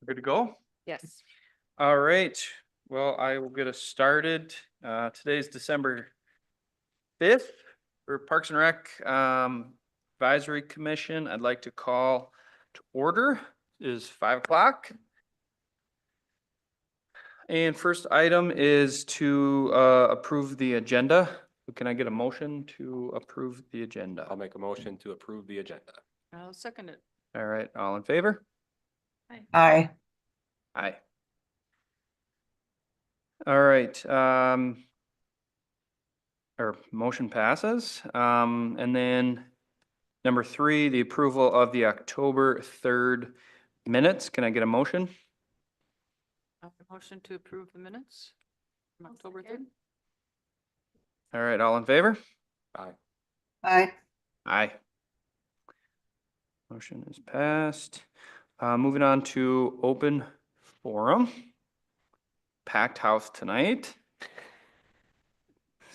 Good to go? Yes. All right, well, I will get us started. Today's December 5th for Parks and Rec Advisory Commission. I'd like to call to order is 5 o'clock. And first item is to approve the agenda. Can I get a motion to approve the agenda? I'll make a motion to approve the agenda. I'll second it. All right, all in favor? Aye. Aye. All right, our motion passes. And then number 3, the approval of the October 3rd minutes. Can I get a motion? Motion to approve the minutes from October 3rd. All right, all in favor? Aye. Aye. Aye. Motion is passed. Moving on to open forum. Packed house tonight.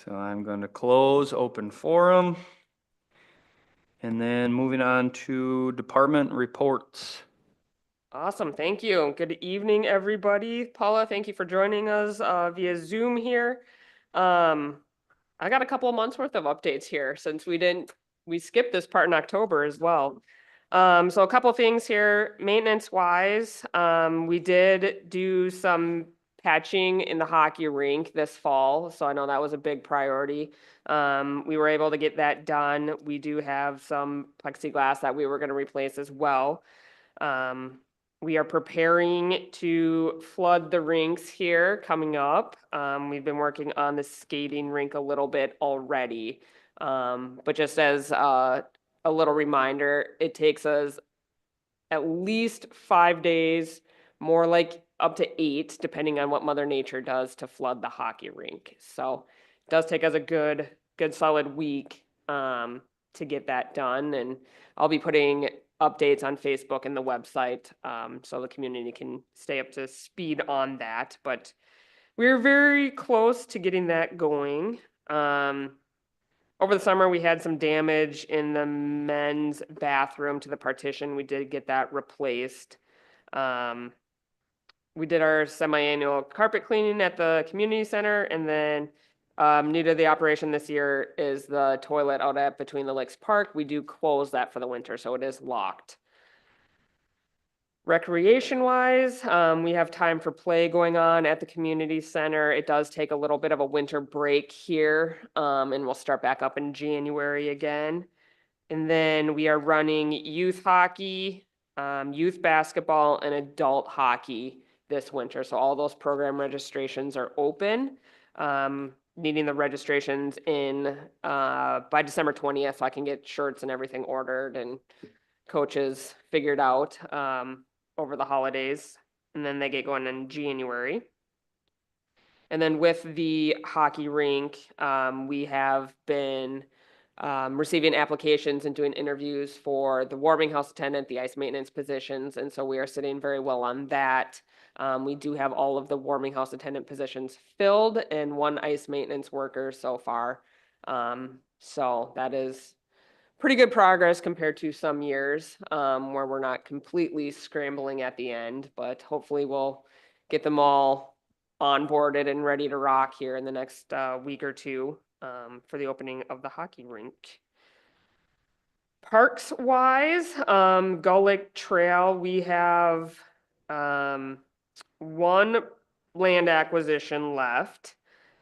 So I'm going to close open forum. And then moving on to department reports. Awesome, thank you. Good evening, everybody. Paula, thank you for joining us via Zoom here. I got a couple of months worth of updates here since we skipped this part in October as well. So a couple things here, maintenance wise, we did do some patching in the hockey rink this fall, so I know that was a big priority. We were able to get that done. We do have some plexiglass that we were going to replace as well. We are preparing to flood the rinks here coming up. We've been working on the skating rink a little bit already. But just as a little reminder, it takes us at least 5 days, more like up to 8, depending on what Mother Nature does to flood the hockey rink. So it does take us a good solid week to get that done. And I'll be putting updates on Facebook and the website so the community can stay up to speed on that. But we're very close to getting that going. Over the summer, we had some damage in the men's bathroom to the partition. We did get that replaced. We did our semi-annual carpet cleaning at the community center, and then new to the operation this year is the toilet out at Between the Lakes Park. We do close that for the winter, so it is locked. Recreation wise, we have time for play going on at the community center. It does take a little bit of a winter break here, and we'll start back up in January again. And then we are running youth hockey, youth basketball, and adult hockey this winter. So all those program registrations are open. Needing the registrations in by December 20th, so I can get shirts and everything ordered and coaches figured out over the holidays. And then they get going in January. And then with the hockey rink, we have been receiving applications and doing interviews for the warming house attendant, the ice maintenance positions. And so we are sitting very well on that. We do have all of the warming house attendant positions filled and 1 ice maintenance worker so far. So that is pretty good progress compared to some years where we're not completely scrambling at the end, but hopefully we'll get them all onboarded and ready to rock here in the next week or two for the opening of the hockey rink. Parks wise, Gull Lake Trail, we have 1 land acquisition left.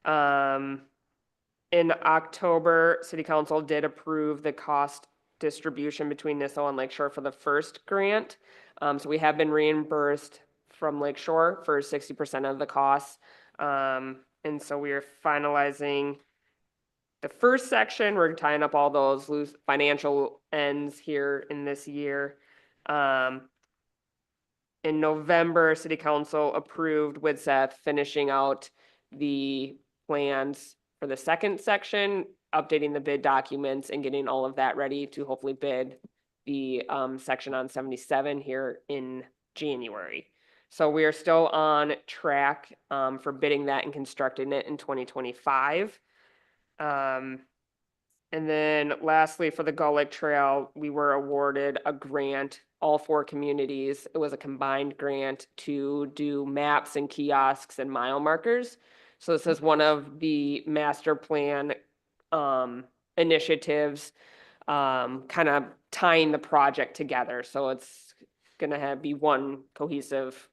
In October, City Council did approve the cost distribution between Nissau and Lakeshore for the first grant. So we have been reimbursed from Lakeshore for 60% of the costs. And so we are finalizing the first section. We're tying up all those loose financial ends here in this year. In November, City Council approved with Seth finishing out the plans for the second section, updating the bid documents and getting all of that ready to hopefully bid the section on 77 here in January. So we are still on track for bidding that and constructing it in 2025. And then lastly, for the Gull Lake Trail, we were awarded a grant all 4 communities. It was a combined grant to do maps and kiosks and mile markers. So this is one of the master plan initiatives, kind of tying the project together. So it's gonna be one cohesive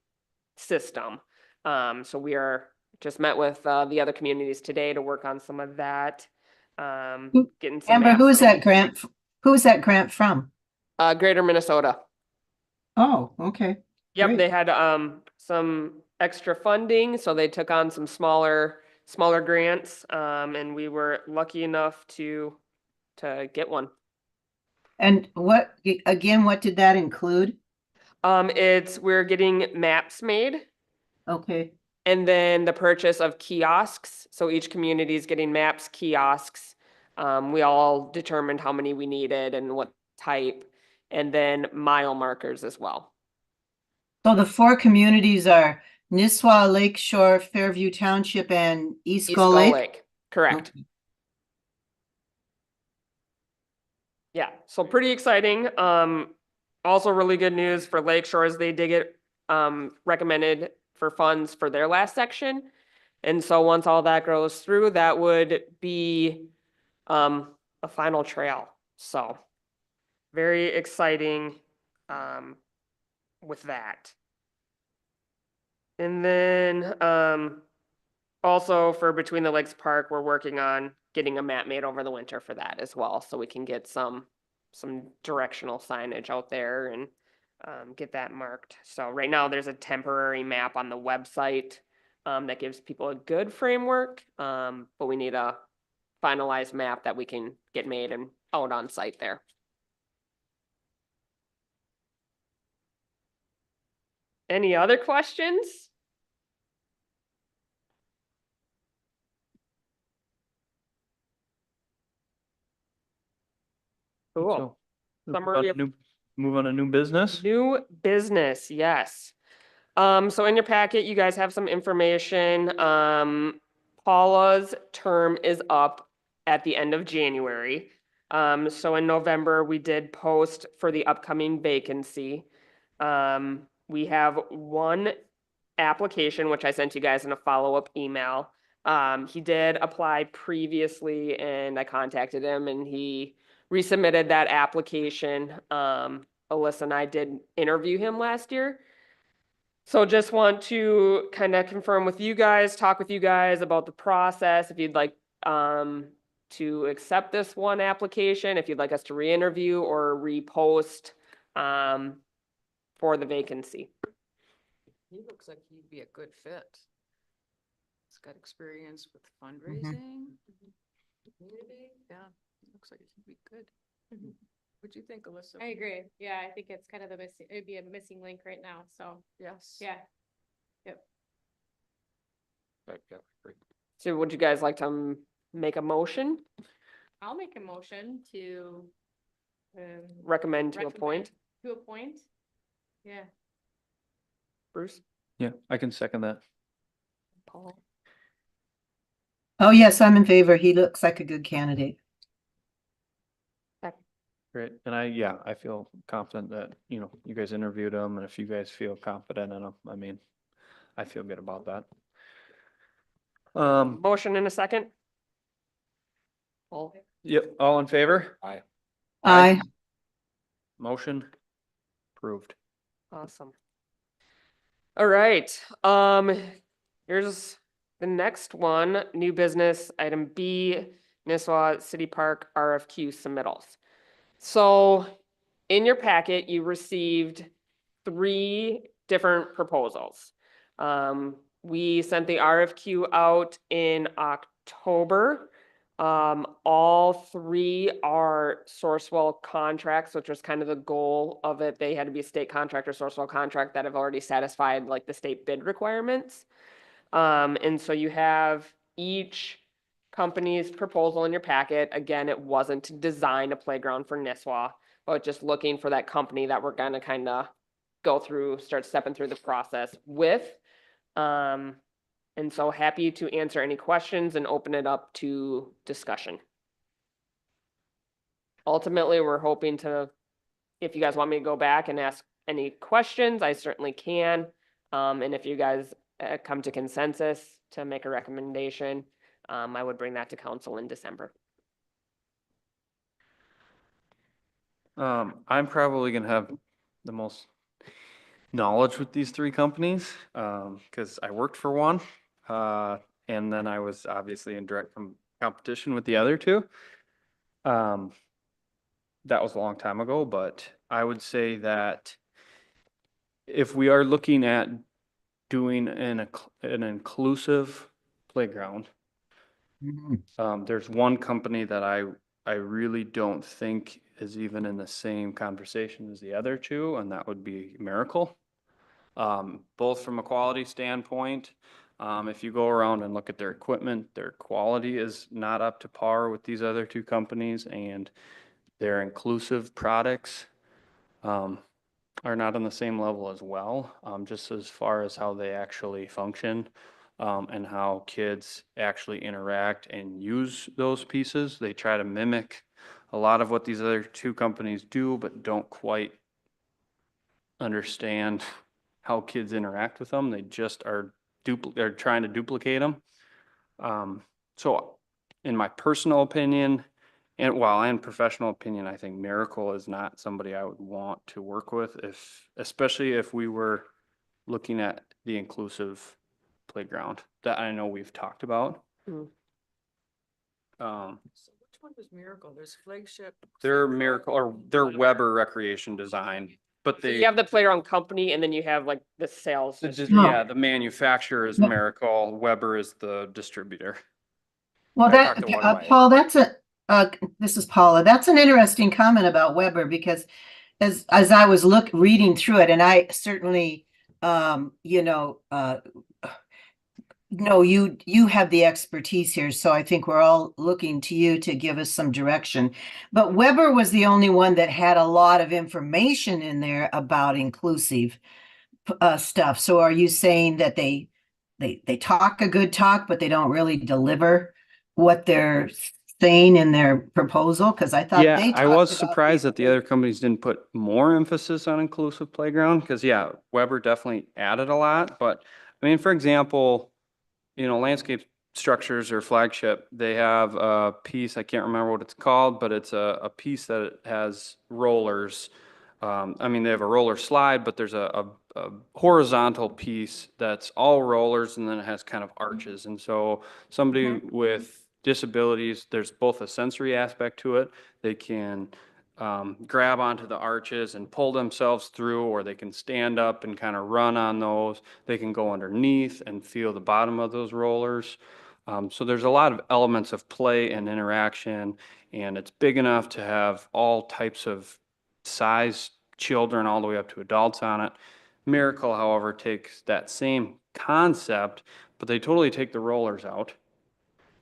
system. So we are just met with the other communities today to work on some of that. Getting some Amber, maps who's made. that grant? Who's that grant from? Greater Minnesota. Oh, okay. Yep, Great. they had some extra funding, so they took on some smaller grants, and we were lucky enough to get one. And what, again, what did that include? We're getting maps made Okay, and then the purchase of kiosks. So each community is getting maps, kiosks. We all determined how many we needed and what type, and then mile markers as well. so the 4 communities are Nisswa, Lake Shore, Fairview Township, and East East Gull Gull Lake? Lake, correct. Okay. Yeah, so pretty exciting. Also really good news for Lake Shores. They did get recommended for funds for their last section. And so once all that goes through, that would be a final trail. So very exciting with that. And then also for Between the Lakes Park, we're working on getting a map made over the winter for that as well, so we can get some directional signage out there and get that marked. So right now there's a temporary map on the website that gives people a good framework, but we need a finalized map that we can get made and out on site there. Any other questions? Cool. So, Summary of- move on to new business. New business, yes. So in your packet, you guys have some information. Paula's term is up at the end of January. So in November, we did post for the upcoming vacancy. We have one application, which I sent you guys in a follow-up email. He did apply previously and I contacted him and he resubmitted that application. Alyssa and I did interview him last year. So just want to kind of confirm with you guys, talk with you guys about the process, if you'd like to accept this one application, if you'd like us to re-interview or repost for the vacancy. He looks like he'd be a good fit. He's got experience with fundraising, community, yeah, looks like he'd be good. What'd you think, Alyssa? I agree. Yeah, I think it's kind of the missing, it'd be a missing link right now, so, Yes. yeah. Right, yeah, great. So would you guys like to make a motion, I'll make a motion to recommend to recommend appoint? to appoint. Yeah, Bruce? Yeah, I can second that. Paul? Oh, yes, I'm in favor. He looks like a good candidate. Great. And I feel confident that, you guys interviewed him, and if you guys feel confident in him, I mean, I feel good about that. Motion in a second? Paul? Yep, all in favor? Aye. Aye. Motion approved. Awesome. All right, here's the next one, new business, item B, Nisswa City Park RFQ submittals. So in your packet, you received 3 different proposals. We sent the RFQ out in October. All 3 are Sourcewell contracts, which was kind of the goal of it. They had to be a state contract or Sourcewell contract that have already satisfied like the state bid requirements. And so you have each company's proposal in your packet. Again, it wasn't to design a playground for Nisswa, but just looking for that company that we're gonna kind of go through, start stepping through the process with. And so happy to answer any questions and open it up to discussion. Ultimately, we're hoping to if you guys want me to go back and ask any questions, I certainly can. And if you guys come to consensus to make a recommendation, I would bring that to council in December. I'm probably gonna have the most knowledge with these three companies, because I worked for one. And then I was obviously in direct competition with the other two. Um, that was a long time ago, but I would say that if we are looking at doing an inclusive playground, there's one company that I really don't think is even in the same conversation as the other two, and that would be Miracle. Both from a quality standpoint, if you go around and look at their equipment, their quality is not up to par with these other two companies, and their inclusive products, are not on the same level as well, just as far as how they actually function, and how kids actually interact and use those pieces. They try to mimic a lot of what these other two companies do, but don't quite understand how kids interact with them. They just are they're trying to duplicate them. So in my personal opinion, and professional opinion, I think Miracle is not somebody I would want to work with, especially if we were looking at the inclusive playground that I know we've talked about. Mm. Um, So which one was Miracle? There's Flagship. They're Central, Miracle, or they're Weber Recreation Design, but So they. you have the playground company and then you have like the sales. Yeah, the manufacturer is Miracle, Weber is the distributor. Well, I that, talked to one of my- Paul, this is Paula. That's an interesting comment about Weber because as I was reading through it, and I certainly, no, you have the expertise here, so I think we're all looking to you to give us some direction. But Weber was the only one that had a lot of information in there about inclusive stuff. So are you saying that they talk a good talk, but they don't really deliver what they're saying in their proposal? Because I thought Yeah, they I was talked about surprised that the other companies didn't put more emphasis on inclusive playground, because yeah, Weber definitely added a lot, but I mean, for example, landscape structures or Flagship, they have a piece, I can't remember what it's called, but it's a piece that has rollers. I mean, they have a roller slide, but there's a horizontal piece that's all rollers, and then it has kind of arches. And so somebody with disabilities, there's both a sensory aspect to it. They can grab onto the arches and pull themselves through, or they can stand up and kind of run on those. They can go underneath and feel the bottom of those rollers. So there's a lot of elements of play and interaction, and it's big enough to have all types of size children all the way up to adults on it. Miracle, however, takes that same concept, but they totally take the rollers out.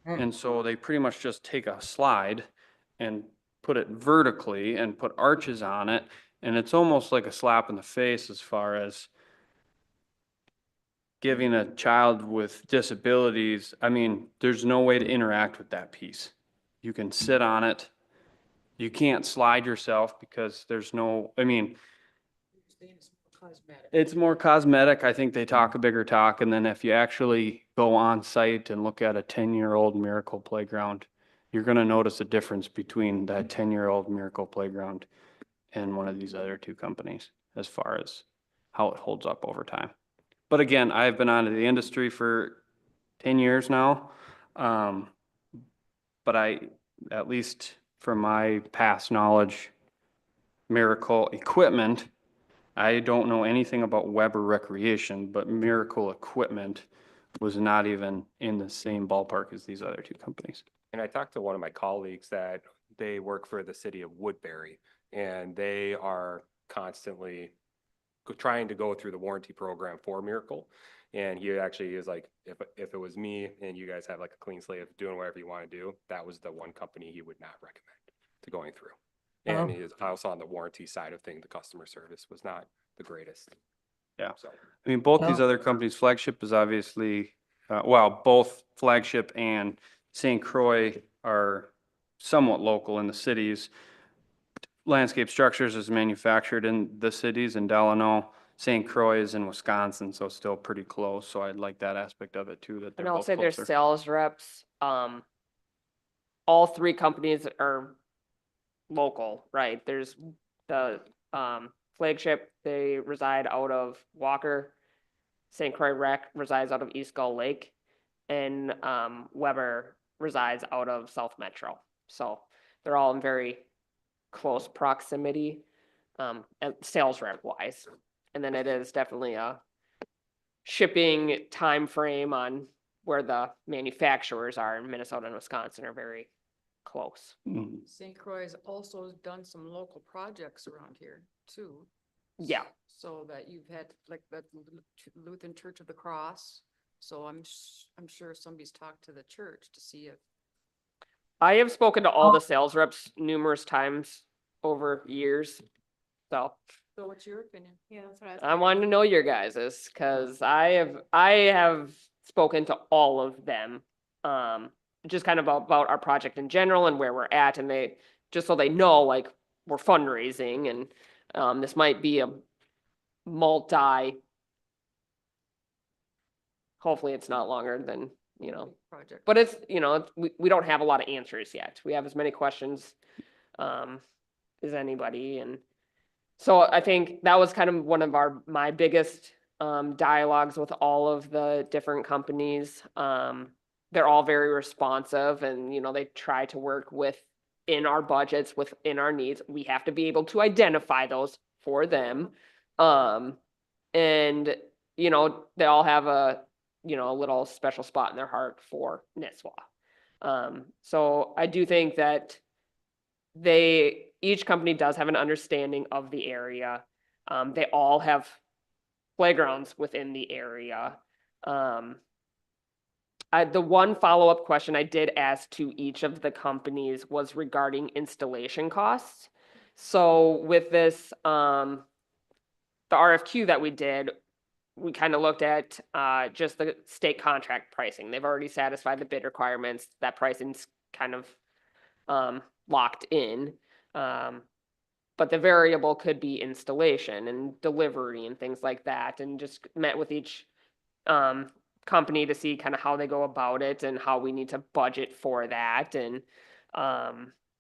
And so they pretty much just take a slide and put it vertically and put arches on it. And it's almost like a slap in the face as far as giving a child with disabilities. I mean, there's no way to interact with that piece. You can sit on it. You can't slide yourself because there's no, I mean, Cosmetic. it's more cosmetic. I think they talk a bigger talk. And then if you actually go on site and look at a 10-year-old Miracle playground, you're going to notice a difference between that 10-year-old Miracle playground and one of these other two companies as far as how it holds up over time. But again, I've been out of the industry for 10 years now. But at least from my past knowledge, Miracle equipment, I don't know anything about Weber Recreation, but Miracle Equipment was not even in the same ballpark as these other two companies. And I talked to one of my colleagues that they work for the city of Woodbury, and they are constantly trying to go through the warranty program for Miracle. And he actually is like, if it was me and you guys have like a clean slate of doing whatever you want to do, that was the one company he would not recommend to going through. And he is also on the warranty side of things, the customer service was not the greatest. Yeah. So I mean, both these Oh. other companies, Flagship is obviously, both Flagship and St. Croix are somewhat local in the cities. Landscape Structures is manufactured in the cities in Delano. St. Croix is in Wisconsin, so still pretty close. So I'd like that aspect of it too, that And they're I'll both say their closer. sales reps, all three companies are local, right? There's the, Flagship, they reside out of Walker. St. Croix Rec resides out of East Gull Lake. And, Weber resides out of South Metro. So they're all in very close proximity, and sales rep wise. And then it is definitely a shipping time frame on where the manufacturers are in Minnesota and Wisconsin are very close. Mhm. St. Croix has also done some local projects around here too. Yeah. So that you've had like that Lutheran Church of the Cross. So I'm sure somebody's talked to the church to see if, I have spoken to all the sales reps numerous times over years. So so what's your opinion? Yeah, that's what I was. I wanted to know your guys's, cause I have spoken to all of them. Just kind of about our project in general and where we're at, and they, just so they know, like, we're fundraising and, this might be a multi. Hopefully it's not longer than, Project. but it's, we don't have a lot of answers yet. We have as many questions, as anybody, and so I think that was kind of one of my biggest, dialogues with all of the different companies. They're all very responsive and, they try to work within our budgets, within our needs. We have to be able to identify those for them. And, they all have a little special spot in their heart for Nisswa. So I do think that each company does have an understanding of the area. They all have playgrounds within the area. The one follow-up question I did ask to each of the companies was regarding installation costs. So with this, the RFQ that we did, we kind of looked at, just the state contract pricing. They've already satisfied the bid requirements. That pricing's kind of, locked in. But the variable could be installation and delivery and things like that, and just met with each, company to see kind of how they go about it and how we need to budget for that. And,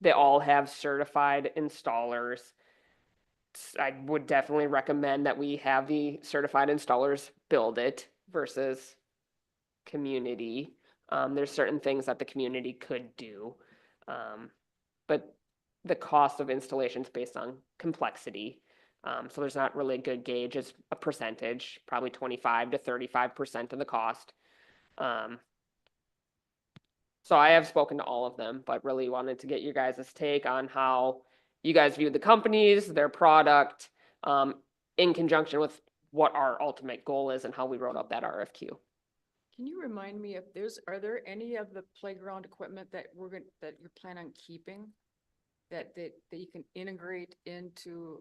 they all have certified installers. I would definitely recommend that we have the certified installers build it versus community. There's certain things that the community could do. But the cost of installation is based on complexity. So there's not really a good gauge. It's a percentage, probably 25 to 35% of the cost. So I have spoken to all of them, but really wanted to get your guys' take on how you guys view the companies, their product, in conjunction with what our ultimate goal is and how we wrote up that RFQ. Can you remind me if are there any of the playground equipment that that you plan on keeping? That you can integrate into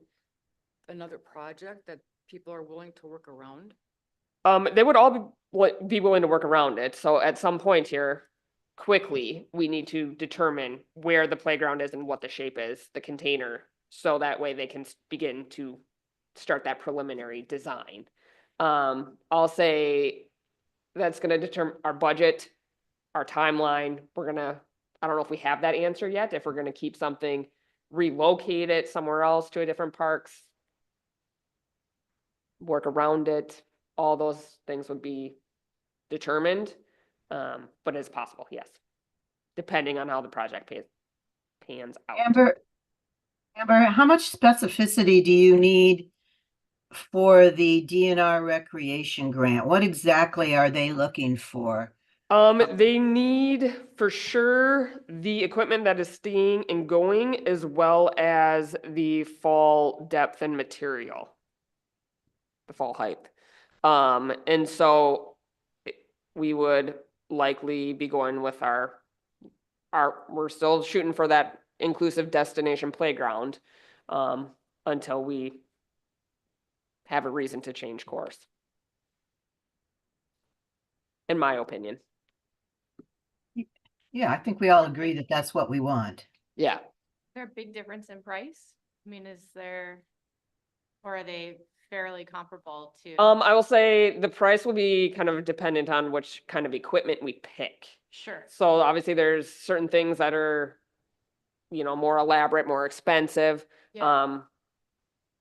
another project that people are willing to work around? They would all be willing to work around it. So at some point here, quickly, we need to determine where the playground is and what the shape is, the container, so that way they can begin to start that preliminary design. I'll say that's gonna determine our budget, our timeline. I don't know if we have that answer yet, if we're gonna keep something, relocate it somewhere else to a different parks, work around it, all those things would be determined. But it's possible, yes. Depending on how the project pans out. Amber, how much specificity do you need for the DNR recreation grant? What exactly are they looking for? They need for sure the equipment that is staying and going, as well as the fall depth and material. The fall height. And so we would likely be going with we're still shooting for that inclusive destination playground, until we have a reason to change course. In my opinion. Yeah, I think we all agree that that's what we want. Yeah. Is there a big difference in price? I mean, or are they fairly comparable to? I will say the price will be kind of dependent on which kind of equipment we pick. Sure. So obviously there's certain things that are, more elaborate, more expensive. Yeah.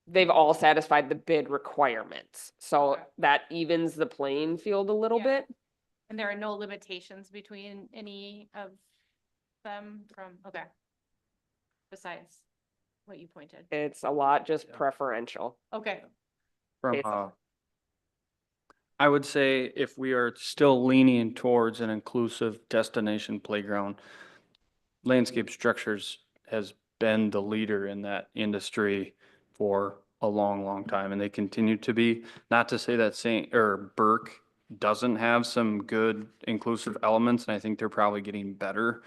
They've all satisfied the bid requirements. So Okay. that evens the playing field a little Yeah. bit. And there are no limitations between any of them okay. Besides what you pointed. It's a lot just Yeah. preferential. Okay. From, Basically. I would say if we are still leaning towards an inclusive destination playground, Landscape Structures has been the leader in that industry for a long, long time, and they continue to be. Not to say that Burke doesn't have some good inclusive elements, and I think they're probably getting better.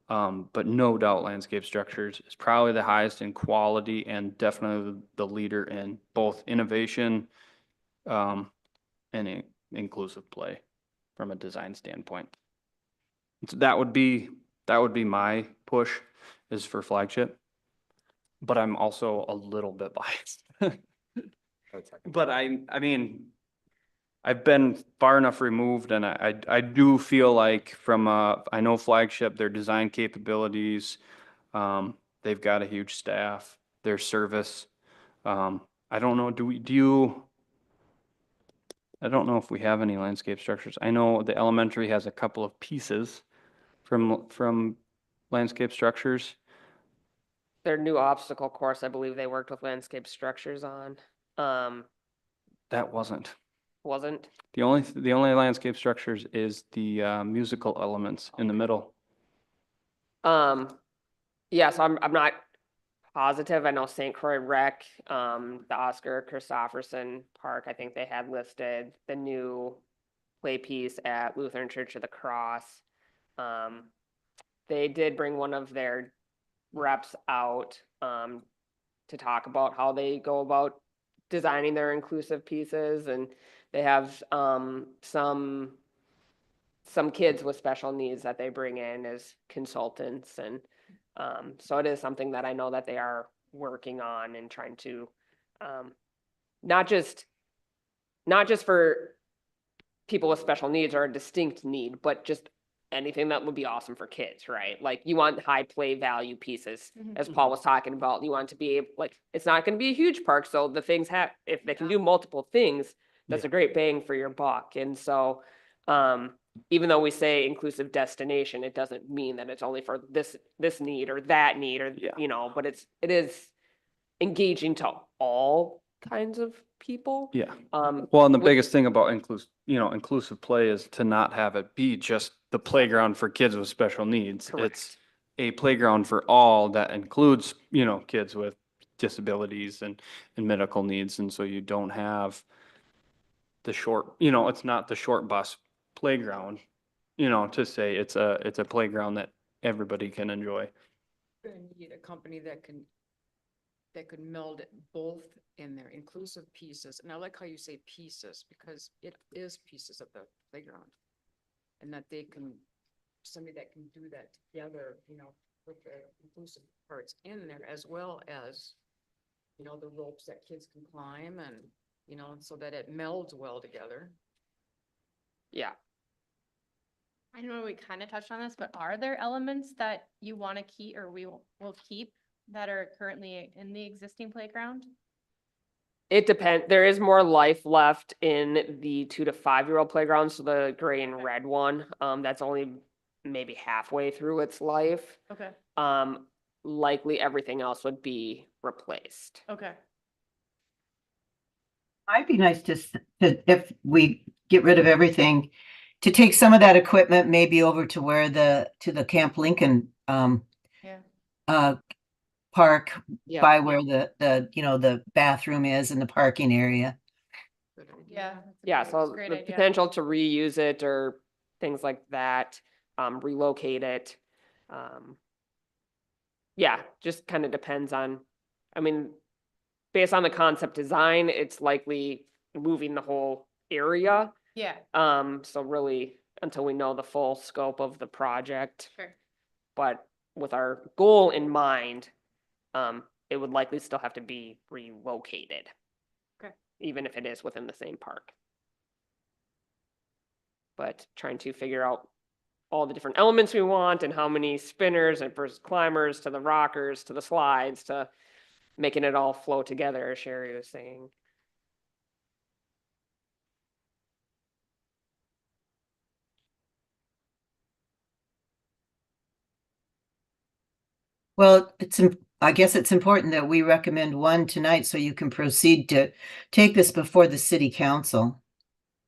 But no doubt Landscape Structures is probably the highest in quality and definitely the leader in both innovation, and inclusive play from a design standpoint. So that would be my push, is for Flagship. But I'm also a little bit biased. That's second. But I mean, I've been far enough removed, and I do feel like I know Flagship, their design capabilities, they've got a huge staff, their service. I don't know, I don't know if we have any Landscape Structures. I know the elementary has a couple of pieces from Landscape Structures. Their new obstacle course, I believe they worked with Landscape Structures on. That wasn't. Wasn't. The only Landscape Structures is the musical elements in the middle. Yeah, so I'm not positive. I know St. Croix Rec, the Oscar Christopherson Park, I think they had listed the new play piece at Lutheran Church of the Cross. They did bring one of their reps out, to talk about how they go about designing their inclusive pieces, and they have, some kids with special needs that they bring in as consultants, and so it is something that I know that they are working on and trying to, not just for people with special needs or a distinct need, but just anything that would be awesome for kids, right? Like you want high play value pieces, Mhm. as Paul was talking about. You want to be able, like, it's not going to be a huge park, so the things if they can do multiple things, that's a great bang for your buck. And so, even though we say inclusive destination, it doesn't mean that it's only for this need or that need, or Yeah. but it is engaging to all kinds of people. Yeah. Um, Well, and the with- biggest thing about inclusive play is to not have it be just the playground for kids with special needs. Correct. It's a playground for all that includes, kids with disabilities and medical needs. And so you don't have the short, it's not the short bus playground, to say it's a playground that everybody can enjoy. Gonna need a company that could meld it both in their inclusive pieces. And I like how you say pieces, because it is pieces of the playground. And that somebody that can do that together, with the inclusive parts in there, as well as, the ropes that kids can climb, and, so that it melds well together. Yeah. I know we kind of touched on this, but are there elements that you want to keep or will keep that are currently in the existing playground? It depends. There is more life left in the 2 to 5-year-old playground. So the gray and red one, that's only maybe halfway through its life. Okay, Likely everything else would be replaced. okay. Might be nice if we get rid of everything, to take some of that equipment maybe over to where to the Camp Lincoln, Yeah. park, Yeah. by where the bathroom is in the parking area. Good idea. Yeah. Yeah. that's a So great the idea. potential to reuse it or things like that, relocate it. Yeah, just kind of depends on, I mean, based on the concept design, it's likely moving the whole area. Yeah, So really, until we know the full scope of the project, sure. but with our goal in mind, it would likely still have to be relocated. Okay. Even if it is within the same park. But trying to figure out all the different elements we want and how many spinners and versus climbers to the rockers to the slides to making it all flow together, as Sherry was saying. Well, I guess it's important that we recommend one tonight so you can proceed to take this before the city council.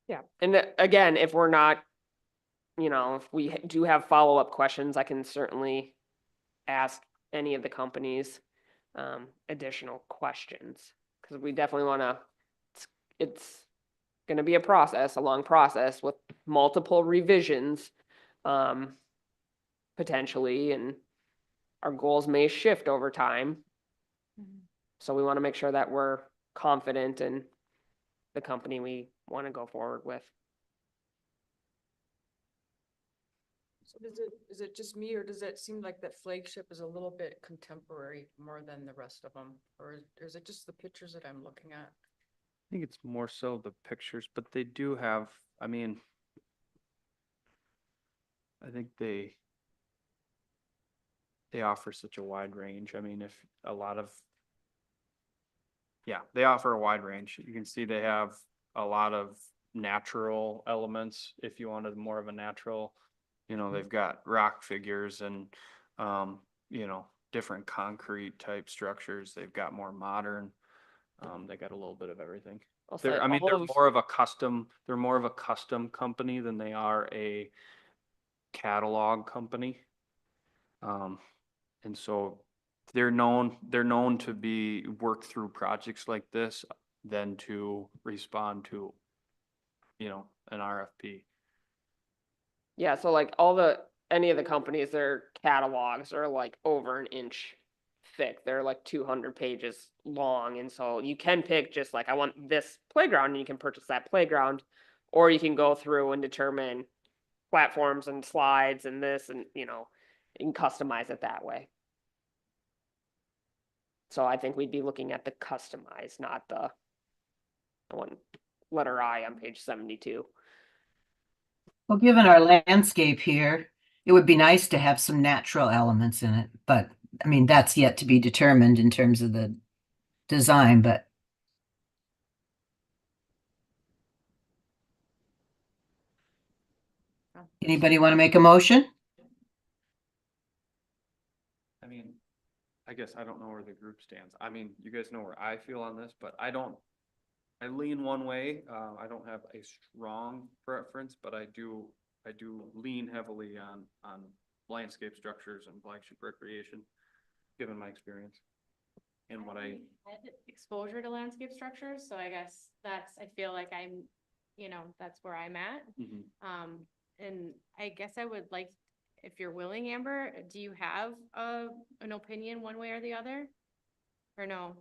Yeah, and again, if we're not, if we do have follow-up questions, I can certainly ask any of the companies additional questions. Because we definitely want to, it's going to be a long process with multiple revisions potentially, and our goals may shift over time. So we want to make sure that we're confident in the company we want to go forward with. So is it just me, or does it seem like that flagship is a little bit contemporary more than the rest of them? Or is it just the pictures that I'm looking at? I think it's more so the pictures, but they do have, I mean, I think they offer such a wide range. I mean, if a lot of, yeah, they offer a wide range. You can see they have a lot of natural elements. If you wanted more of a natural, they've got rock figures and, different concrete type structures. They've got more modern. They got a little bit of everything. I'll say They're all of- they're more of a custom company than they are a catalog company. And so they're known to work through projects like this than to respond to, an RFP. Yeah, so like any of the companies, their catalogs are like over an inch thick. They're like 200 pages long. And so you can pick just like, I want this playground, and you can purchase that playground, or you can go through and determine platforms and slides and this, and you can customize it that way. So I think we'd be looking at the customized, not the one letter I on page 72. Well, given our landscape here, it would be nice to have some natural elements in it, but I mean, that's yet to be determined in terms of the design, but anybody want to make a motion? I mean, I guess I don't know where the group stands. I mean, you guys know where I feel on this, but I lean one way. I don't have a strong preference, but I do lean heavily on landscape structures and flagship recreation, given my experience and what I. had exposure to landscape structures, so I guess I feel like I'm, that's where I'm at. Mhm. And I guess I would like, if you're willing, Amber, do you have an opinion one way or the other? Or no?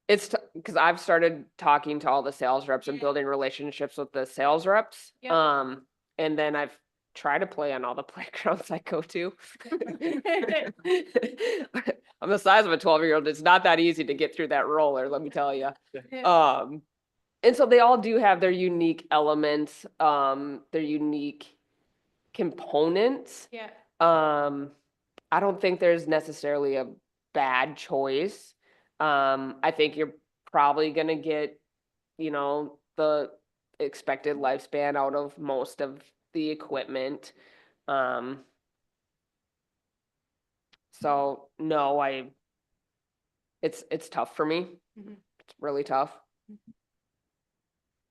It's because I've started talking to all the sales reps and Yeah. building relationships with the sales reps. Yep. And then I've tried to play on all the playgrounds I go to. I'm the size of a 12-year-old. It's not that easy to get through that roller, let me tell you. And so they all do have their unique elements, their unique components. Yeah. I don't think there's necessarily a bad choice. I think you're probably gonna get, the expected lifespan out of most of the equipment. So no, it's tough for me. Mhm. It's really tough.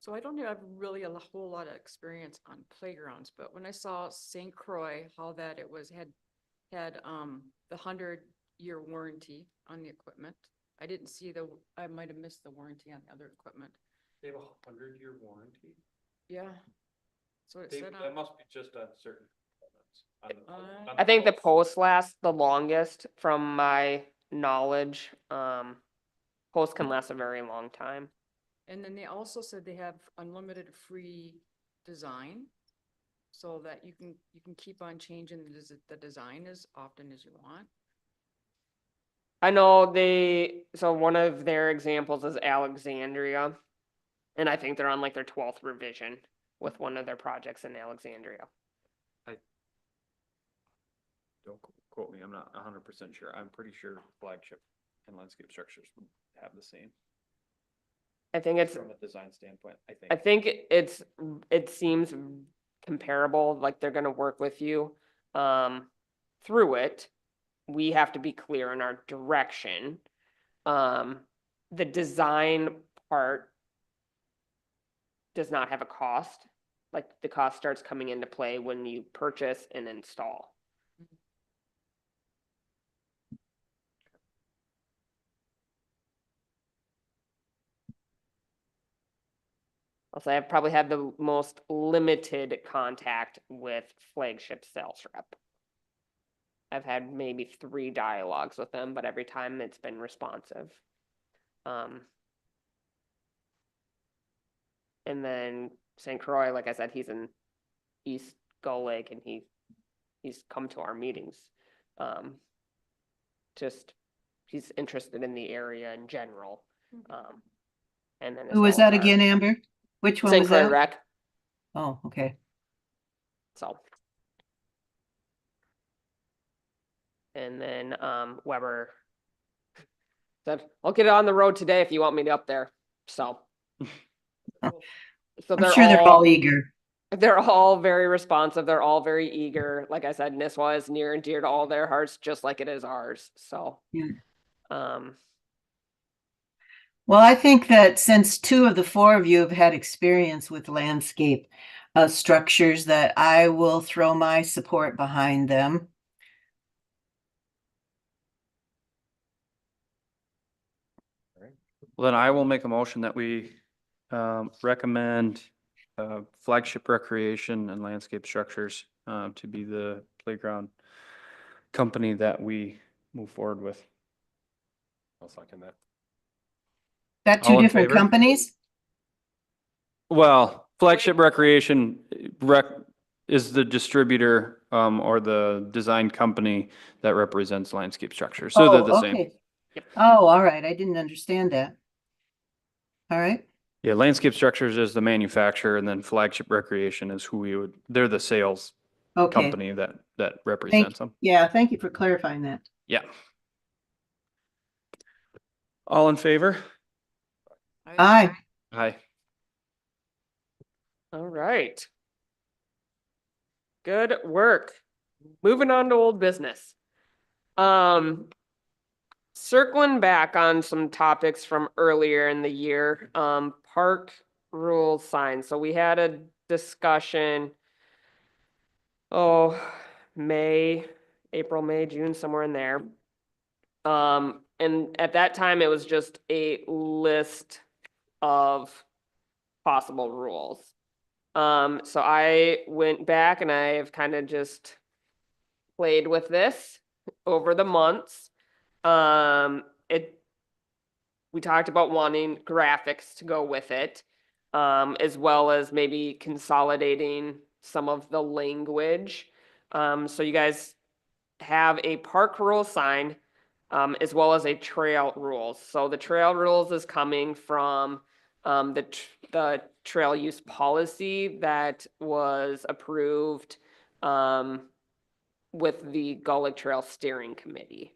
So I don't have really a whole lot of experience on playgrounds, but when I saw St. Croix, how that it was, had the 100-year warranty on the equipment. I didn't see I might have missed the warranty on the other equipment. They have a 100-year warranty. Yeah. So it said That must be just on certain components. I think the post lasts the longest from my knowledge. Post can last a very long time. and then they also said they have unlimited free design, so that you can keep on changing the design as often as you want. I know so one of their examples is Alexandria. And I think they're on like their 12th revision with one of their projects in Alexandria. Don't quote me, I'm not 100% sure. I'm pretty sure flagship and landscape structures would have the same I think it's, from a design standpoint, I I think. think it seems comparable, like they're gonna work with you, through it. We have to be clear in our direction. The design part does not have a cost. Like the cost starts coming into play when you purchase and install. Also, I've probably had the most limited contact with flagship sales rep. I've had maybe 3 dialogues with them, but every time it's been responsive. And then St. Croix, like I said, he's in East Gull Lake and he's come to our meetings. Just, he's interested in the area in general. And then as Who was well as that our again, Amber? Which one St. was Croix that? rec, Oh, okay. so. And then Weber said, I'll get it on the road today if you want me to up there. So. So I'm sure they're all eager. they're all very responsive. They're all very eager. Like I said, Nisswa is near and dear to all their hearts, just like it is ours. So, Yeah. um, Well, I think that since 2 of the 4 of you have had experience with landscape structures, that I will throw my support behind them. Well, then I will make a motion that we recommend flagship recreation and landscape structures to be the playground company that we move forward with. I'll second that. That All 2 in different favor? companies? Well, flagship recreation is the distributor or the design company that represents landscape structures. So they're the same. Okay. Oh, all right. I didn't understand that. All right. Yeah, landscape structures is the manufacturer and then flagship recreation is they're the sales Okay. company that represents them. Yeah, thank you for clarifying that. Yeah. All in favor? Aye. Aye. all right. Good work. Moving on to old business. Circling back on some topics from earlier in the year, park rules signs. So we had a discussion. April, May, June, somewhere in there. And at that time, it was just a list of possible rules. So I went back and I have kind of just played with this over the months. We talked about wanting graphics to go with it, as well as maybe consolidating some of the language. So you guys have a park rule sign, as well as a trail rules. So the trail rules is coming from the trail use policy that was approved with the Gull Lake Trail Steering Committee.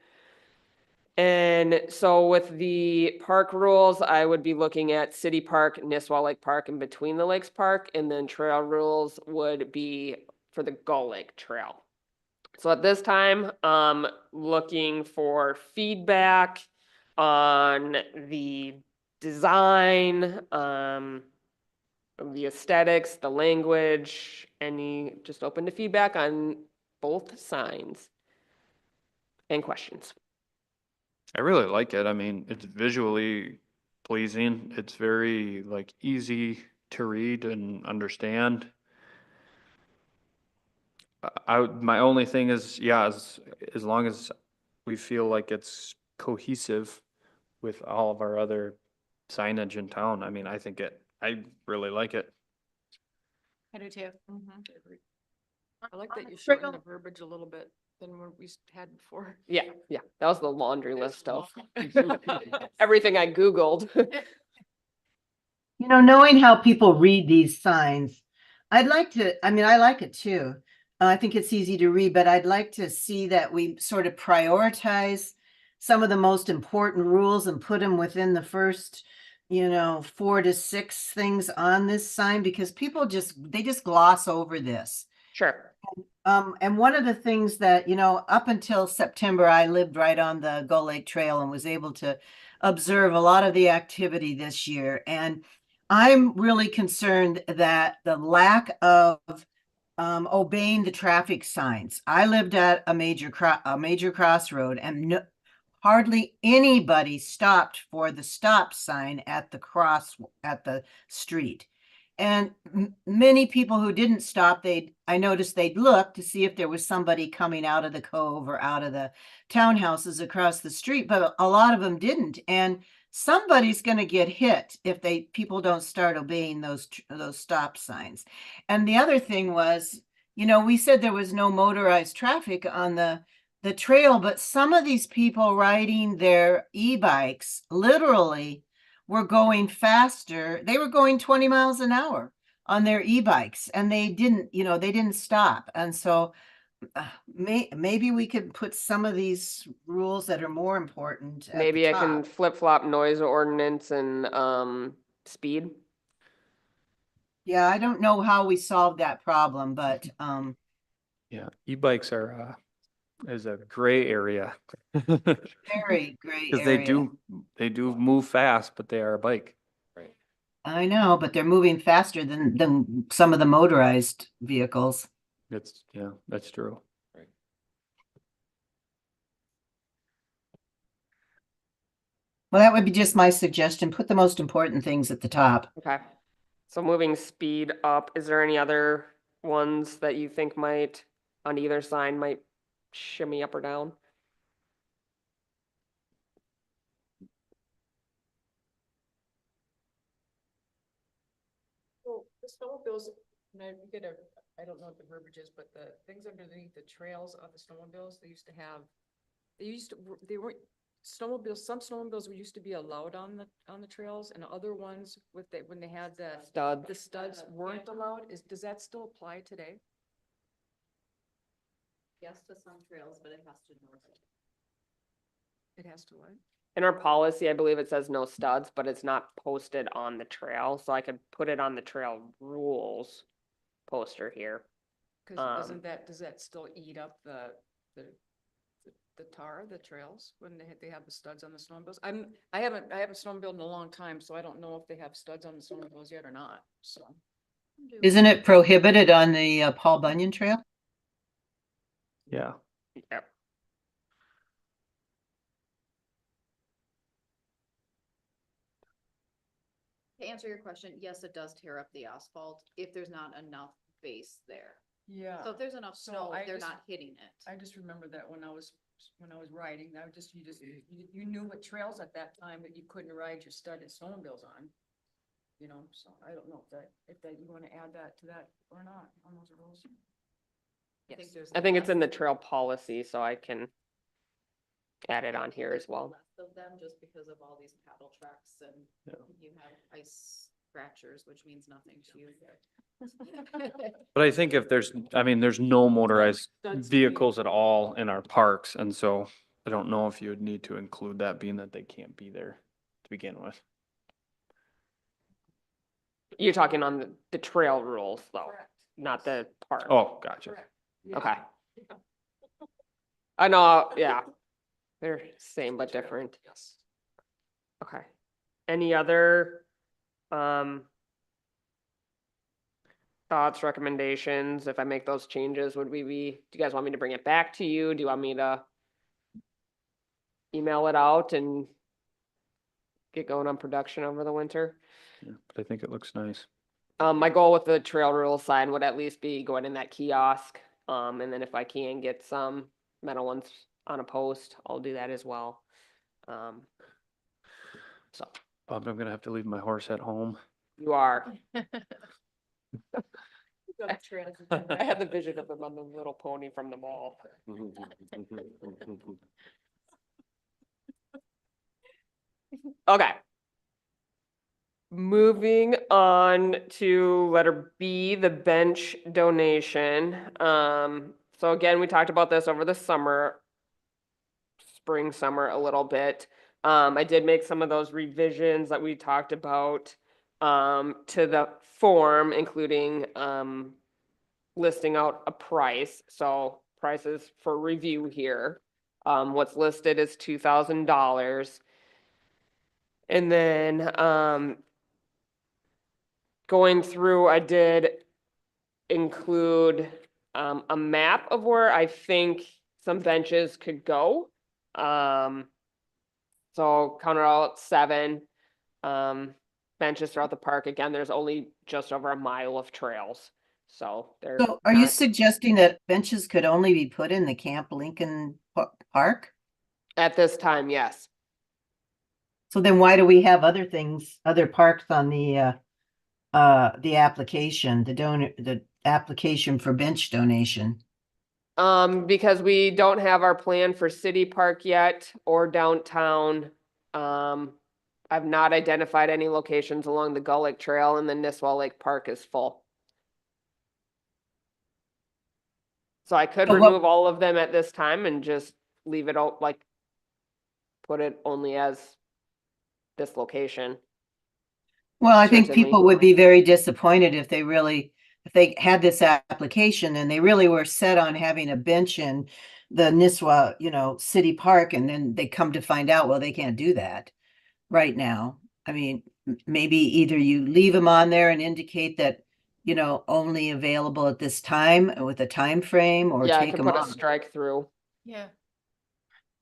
And so with the park rules, I would be looking at City Park, Nisswa Lake Park, and Between the Lakes Park, and then trail rules would be for the Gull Lake Trail. So at this time, looking for feedback on the design, the aesthetics, the language, just open to feedback on both signs and questions. I really like it. I mean, it's visually pleasing. It's very like easy to read and understand. My only thing is, yeah, as long as we feel like it's cohesive with all of our other signage in town, I mean, I really like it. I do too. I like that you Trail- shortened the verbiage a little bit than what we had before. Yeah, that was the laundry There's list a of lot. everything I Googled. You know, knowing how people read these signs, I'd like to, I mean, I like it too. I think it's easy to read, but I'd like to see that we sort of prioritize some of the most important rules and put them within the first, 4 to 6 things on this sign, because people they just gloss over this. Sure. And one of the things that, up until September, I lived right on the Gull Lake Trail and was able to observe a lot of the activity this year. And I'm really concerned that the lack of obeying the traffic signs. I lived at a major crossroad, and hardly anybody stopped for the stop sign at the street. And many people who didn't stop, I noticed they'd look to see if there was somebody coming out of the cove or out of the townhouses across the street, but a lot of them didn't. And somebody's going to get hit if people don't start obeying those stop signs. And the other thing was, we said there was no motorized traffic on the trail, but some of these people riding their e-bikes literally were going faster. They were going 20 miles an hour on their e-bikes, and they didn't stop. And so maybe we could put some of these rules that are more important at the Maybe I can top. flip-flop noise ordinance and speed. Yeah, I don't know how we solved that problem, but Yeah, e-bikes is a gray area. very gray Cause area. they do move fast, but they are a bike. I know, but they're moving faster than some of the motorized vehicles. That's true. Well, that would be just my suggestion. Put the most important things at the top. Okay. So moving speed up, is there any other ones that you think might, on either sign, might shimmy up or down? Well, the snowmobiles, and I don't know what the verbiage is, but the things underneath the trails of the snowmobiles, they weren't, some snowmobiles used to be allowed on the trails, and other ones when they had the studs weren't allowed. Does that still apply today? Yes, to some trails, but it has to know. It has to what? In our policy, I believe it says no studs, but it's not posted on the trail, so I could put it on the trail rules poster here. Cause does that still eat up the tar, the trails, when they have the studs on the snowmobiles? I haven't snowmobiled in a long time, so I don't know if they have studs on the snowmobiles yet or not, so. Isn't it prohibited on the Paul Bunyan Trail? Yeah. Yep. To answer your question, yes, it does tear up the asphalt if there's not enough base there. Yeah. So if there's enough So snow, I they're just- not hitting it. I just remember that when I was riding, you knew what trails at that time that you couldn't ride your studded snowmobiles on. So I don't know if you wanna add that to that or not on those rules. I think I think it's in the trail policy, so I can add it on here as well. Less of them just because of all these paddle tracks and Yeah. you have ice scratchers, which means nothing to you. But I think there's no motorized That's- vehicles at all in our parks, and so I don't know if you would need to include that, being that they can't be there to begin with. You're talking on the trail rules though, Correct. not the park. Oh, gotcha. Correct. Yeah. Okay. I know, yeah. They're same but different. Yes. Okay. Any other, thoughts, recommendations? If I make those changes, do you guys want me to bring it back to you? Do you want me to email it out and get going on production over the winter? Yeah, but I think it looks nice. My goal with the trail rule sign would at least be going in that kiosk. And then if I can get some metal ones on a post, I'll do that as well. So I'm gonna have to leave my horse at home. you are, I had the vision of them on the little pony from the mall. Okay. Moving on to letter B, the bench donation. So again, we talked about this over the summer, spring, summer a little bit. I did make some of those revisions that we talked about to the form, including listing out a price. So prices for review here. What's listed is $2,000. And then going through, I did include a map of where I think some benches could go. So counted out 7 benches throughout the park. Again, there's only just over a mile of trails. So they're So are you not- suggesting that benches could only be put in the Camp Lincoln Park? at this time, yes. So then why do we have other things, other parks on the application, the application for bench donation? Because we don't have our plan for City Park yet or downtown. I've not identified any locations along the Gull Lake Trail, and the Nisswa Lake Park is full. So I could But what- remove all of them at this time and just leave it out, like, put it only as this location. Well, I think Certainly. people would be very disappointed if they had this application and they really were set on having a bench in the Nisswa, City Park, and then they come to find out, well, they can't do that right now. I mean, maybe either you leave them on there and indicate that, only available at this time with a time frame, or Yeah, I take could them put a off. strike through Yeah.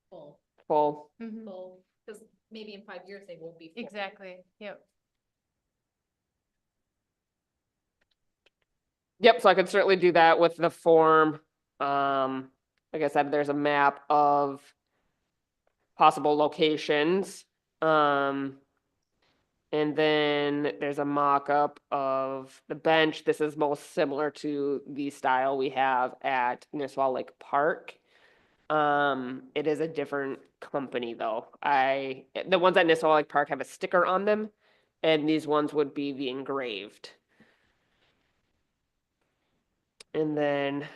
Full, full. Mhm. full, because maybe in 5 years they won't be full. Exactly, yep. Yep, so I could certainly do that with the form. Like I said, there's a map of possible locations. And then there's a mock-up of the bench. This is most similar to the style we have at Nisswa Lake Park. It is a different company though. The ones at Nisswa Lake Park have a sticker on them, and these ones would be the engraved. And then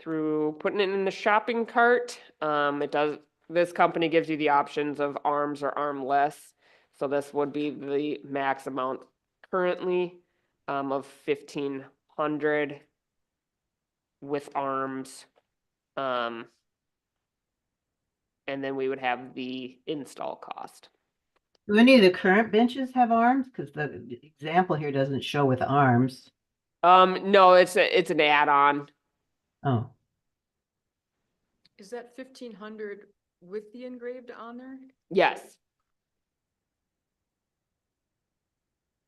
through putting it in the shopping cart, this company gives you the options of arms or armless. So this would be the max amount currently of 1,500 with arms. And then we would have the install cost. Do any of the current benches have arms? Because the example here doesn't show with arms. No, it's an add-on. Oh, Is that 1,500 with the engraved on there? Yes.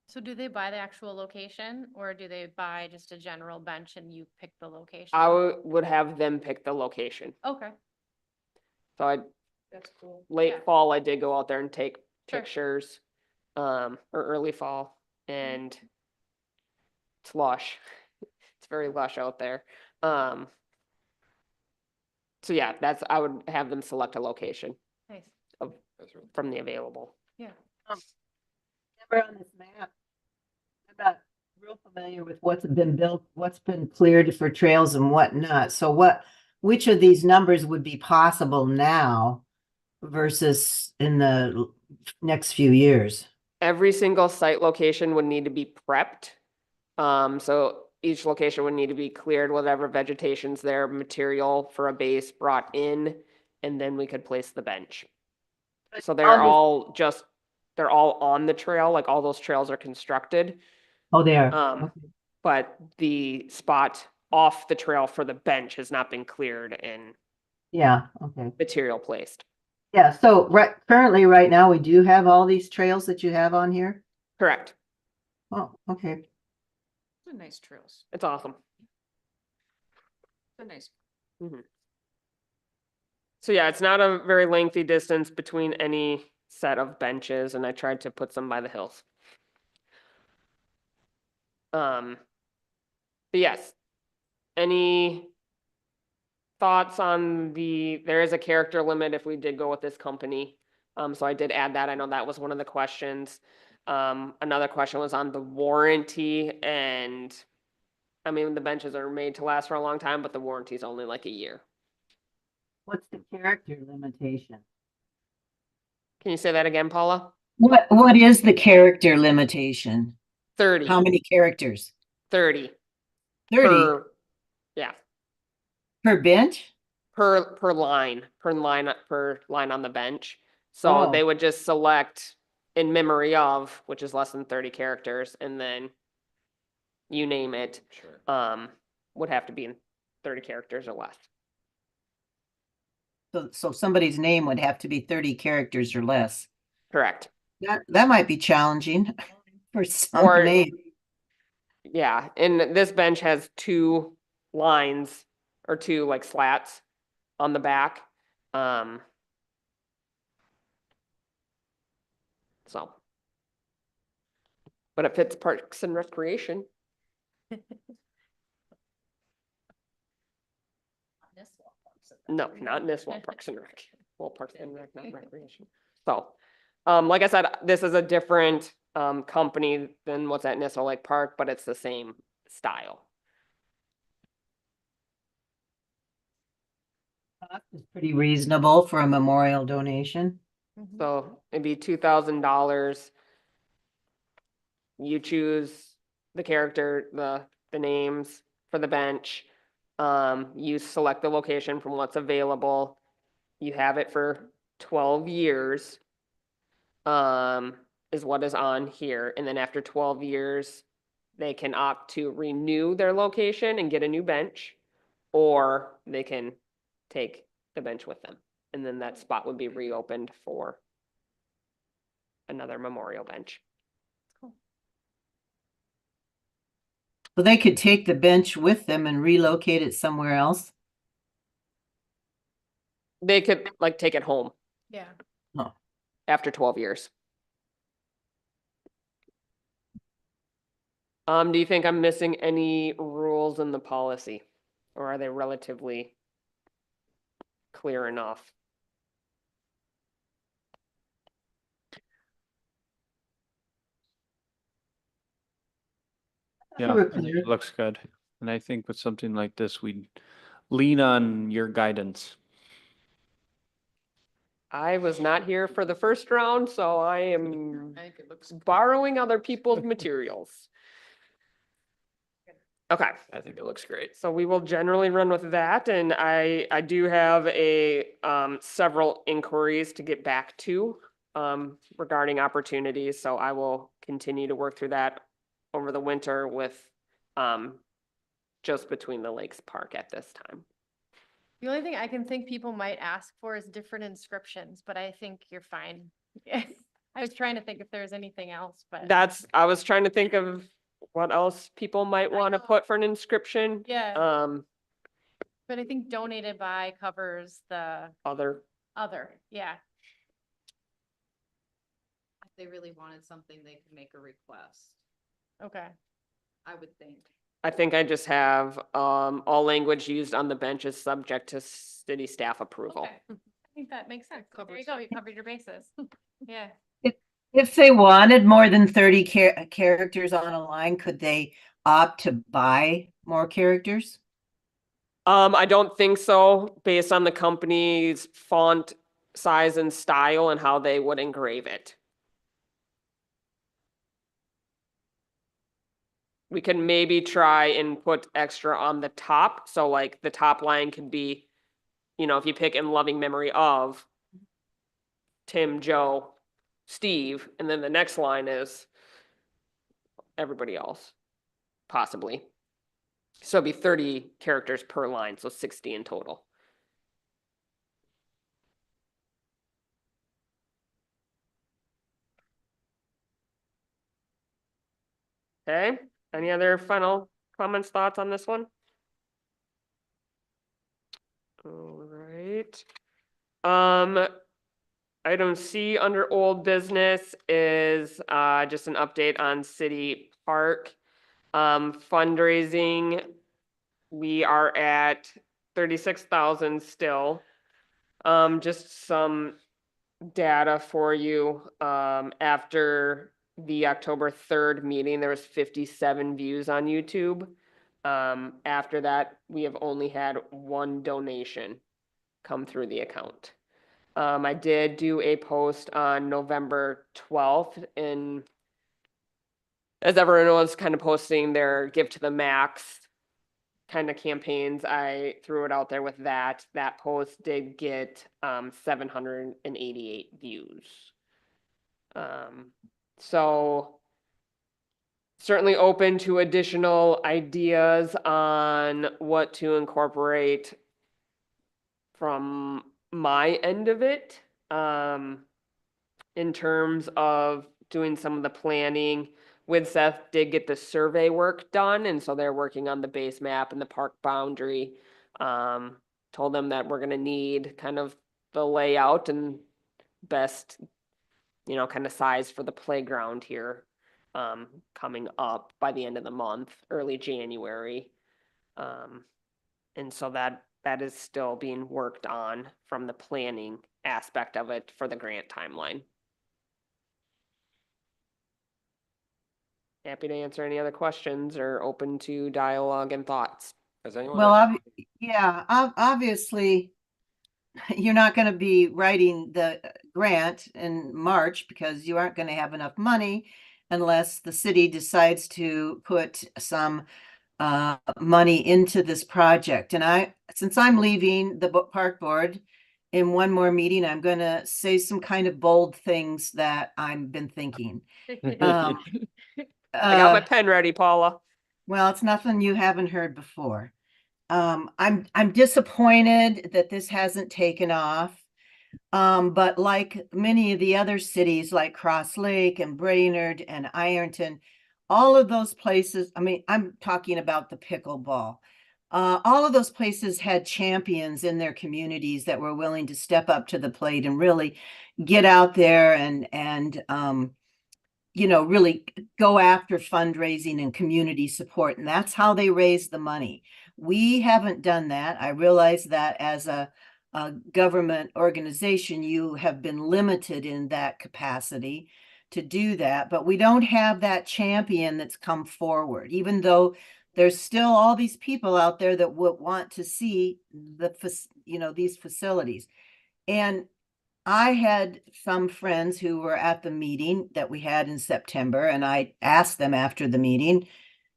So do they buy the actual location or do they buy just a general bench and you pick the location? I would have them pick the location. Okay, So That's cool. late Yeah. fall, I did go out there and take Sure. pictures, or early fall, and it's lush. It's very lush out there. So yeah, I would have them select a location nice. from the available. Yeah. never on this map. I'm not real familiar with what's been built, what's been cleared for trails and whatnot. So which of these numbers would be possible now versus in the next few years? Every single site location would need to be prepped. So each location would need to be cleared, whatever vegetation's there, material for a base brought in, and then we could place the bench. So they're all on the trail, like all those trails are constructed. Oh, there. Okay. But the spot off the trail for the bench has not been cleared and Yeah, okay. material placed. Yeah, so currently right now we do have all these trails that you have on here? Correct. Oh, okay. They're nice trails. It's awesome. They're nice. So yeah, it's not a very lengthy distance between any set of benches, and I tried to put some by the hills. But yes, any thoughts on there is a character limit if we did go with this company. So I did add that. I know that was one of the questions. Another question was on the warranty, and I mean, the benches are made to last for a long time, but the warranty is only like a year. What's the character limitation? Can you say that again, Paula? What is the character limitation? 30, How many characters? 30 30 yeah, per bench? per line on the bench. So Oh. they would just select in memory of, which is less than 30 characters, and then you name it, Sure. would have to be in 30 characters or less. So somebody's name would have to be 30 characters or less. Correct. That might be challenging for some Or- name. Yeah, and this bench has 2 lines or 2 like slats on the back. So. But it fits Parks and Recreation. No, not Nisswa Parks and Rec. Well, Parks and Rec, not Recreation. So, like I said, this is a different company than what's at Nisswa Lake Park, but it's the same style. Cost is pretty reasonable for a memorial donation. So it'd be $2,000. You choose the character, the names for the bench. You select the location from what's available. You have it for 12 years. Is what is on here. And then after 12 years, they can opt to renew their location and get a new bench, or they can take the bench with them. And then that spot would be reopened for another memorial bench. So they could take the bench with them and relocate it somewhere else. They could like take it home Yeah. after 12 years. Do you think I'm missing any rules in the policy? Or are they relatively clear enough? Yeah, We're I think clear. it looks good. And I think with something like this, we'd lean on your guidance. I was not here for the first round, so I am I think it looks. borrowing other people's materials. Okay. I think it looks great. So we will generally run with that, and I do have several inquiries to get back to regarding opportunities, so I will continue to work through that over the winter with just between the Lakes Park at this time. The only thing I can think people might ask for is different inscriptions, but I think you're fine. I was trying to think if there's anything else, but I was trying to think of what else people might I want to know. put for an inscription. yeah, but I think donated by covers the Other, other, yeah. If they really wanted something, they could make a request, Okay. I would think. I think I just have all language used on the bench is subject to city staff approval. Okay. I think that makes sense. There you go. You covered your bases. Yeah. If they wanted more than 30 characters on a line, could they opt to buy more characters? I don't think so, based on the company's font size and style and how they would engrave it. We can maybe try and put extra on the top, so like the top line could be, if you pick in loving memory of Tim, Joe, Steve, and then the next line is everybody else, possibly. So it'd be 30 characters per line, so 60 in total. Okay, any other final comments, thoughts on this one? All right. Item C under old business is just an update on City Park. Fundraising, we are at 36,000 still. Just some data for you. After the October 3rd meeting, there was 57 views on YouTube. After that, we have only had one donation come through the account. I did do a post on November 12th, and as everyone was kind of posting their Give to the Max kind of campaigns, I threw it out there with that. That post did get 788 views. So certainly open to additional ideas on what to incorporate from my end of it. In terms of doing some of the planning, with Seth did get the survey work done, and so they're working on the base map and the park boundary. Told them that we're gonna need kind of the layout and best, kind of size for the playground here, coming up by the end of the month, early January. And so that is still being worked on from the planning aspect of it for the grant timeline. Happy to answer any other questions or open to dialogue and thoughts. Has anyone? Well, obviously, you're not going to be writing the grant in March because you aren't going to have enough money unless the city decides to put some money into this project. And since I'm leaving the park board in one more meeting, I'm going to say some kind of bold things that I've been thinking. I got my pen ready, Paula. Well, it's nothing you haven't heard before. I'm disappointed that this hasn't taken off. But like many of the other cities like Cross Lake and Brainerd and Ironton, all of those places, I mean, I'm talking about the pickleball. All of those places had champions in their communities that were willing to step up to the plate and really get out there and really go after fundraising and community support. And that's how they raise the money. We haven't done that. I realize that as a government organization, you have been limited in that capacity to do that, but we don't have that champion that's come forward, even though there's still all these people out there that would want to see these facilities. And I had some friends who were at the meeting that we had in September, and I asked them after the meeting,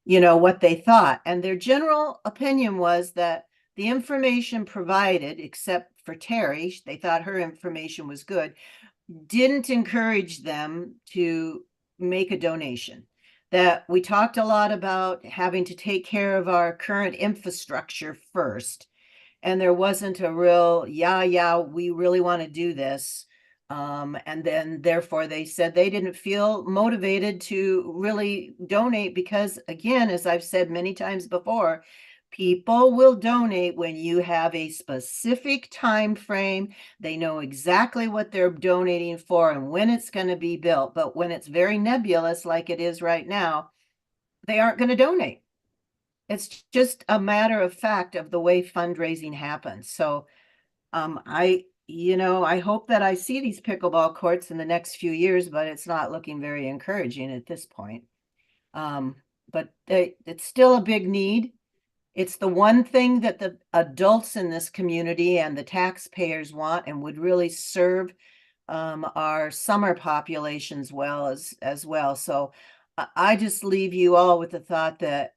what they thought. And their general opinion was that the information provided, except for Terry, they thought her information was good, didn't encourage them to make a donation. That we talked a lot about having to take care of our current infrastructure first. And there wasn't a real, we really want to do this. And then therefore they said they didn't feel motivated to really donate because, again, as I've said many times before, people will donate when you have a specific time frame. They know exactly what they're donating for and when it's going to be built. But when it's very nebulous like it is right now, they aren't going to donate. It's just a matter of fact of the way fundraising happens. So I hope that I see these pickleball courts in the next few years, but it's not looking very encouraging at this point. But it's still a big need. It's the one thing that the adults in this community and the taxpayers want and would really serve our summer populations well as well. So I just leave you all with the thought that,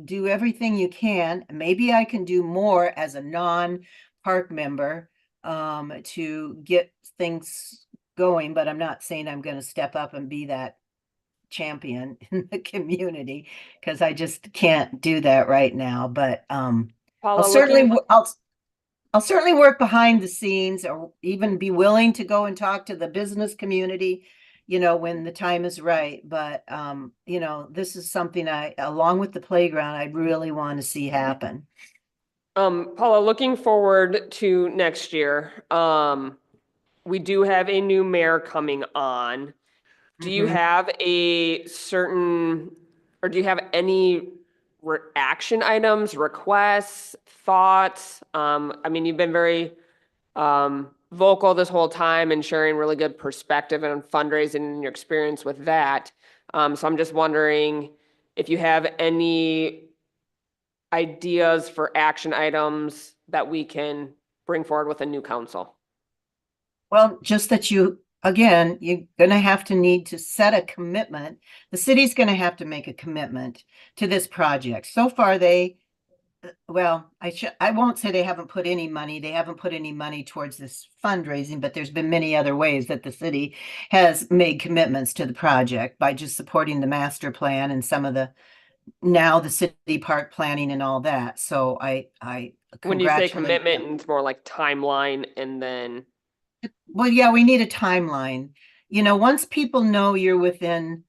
do everything you can. Maybe I can do more as a non-park member to get things going, but I'm not saying I'm going to step up and be that champion in the community because I just can't do that right now. But Paula, I'll certainly work behind the scenes or even be willing to go and talk to the business community, when the time is right. But, this is something along with the playground, I really want to see happen. Paula, looking forward to next year, we do have a new mayor coming on. Do you Mhm. have a certain or do you have any action items, requests, thoughts? I mean, you've been very vocal this whole time and sharing really good perspective and fundraising and your experience with that. So I'm just wondering if you have any ideas for action items that we can bring forward with a new council. Well, just that again, you're gonna have to need to set a commitment. The city's gonna have to make a commitment to this project. So far, well, I won't say they haven't put any money. They haven't put any money towards this fundraising, but there's been many other ways that the city has made commitments to the project by just supporting the master plan and some of now the city park planning and all that. So I When you say congratulate them. commitment, it's more like timeline and then. Well, yeah, we need a timeline. Once people know you're within,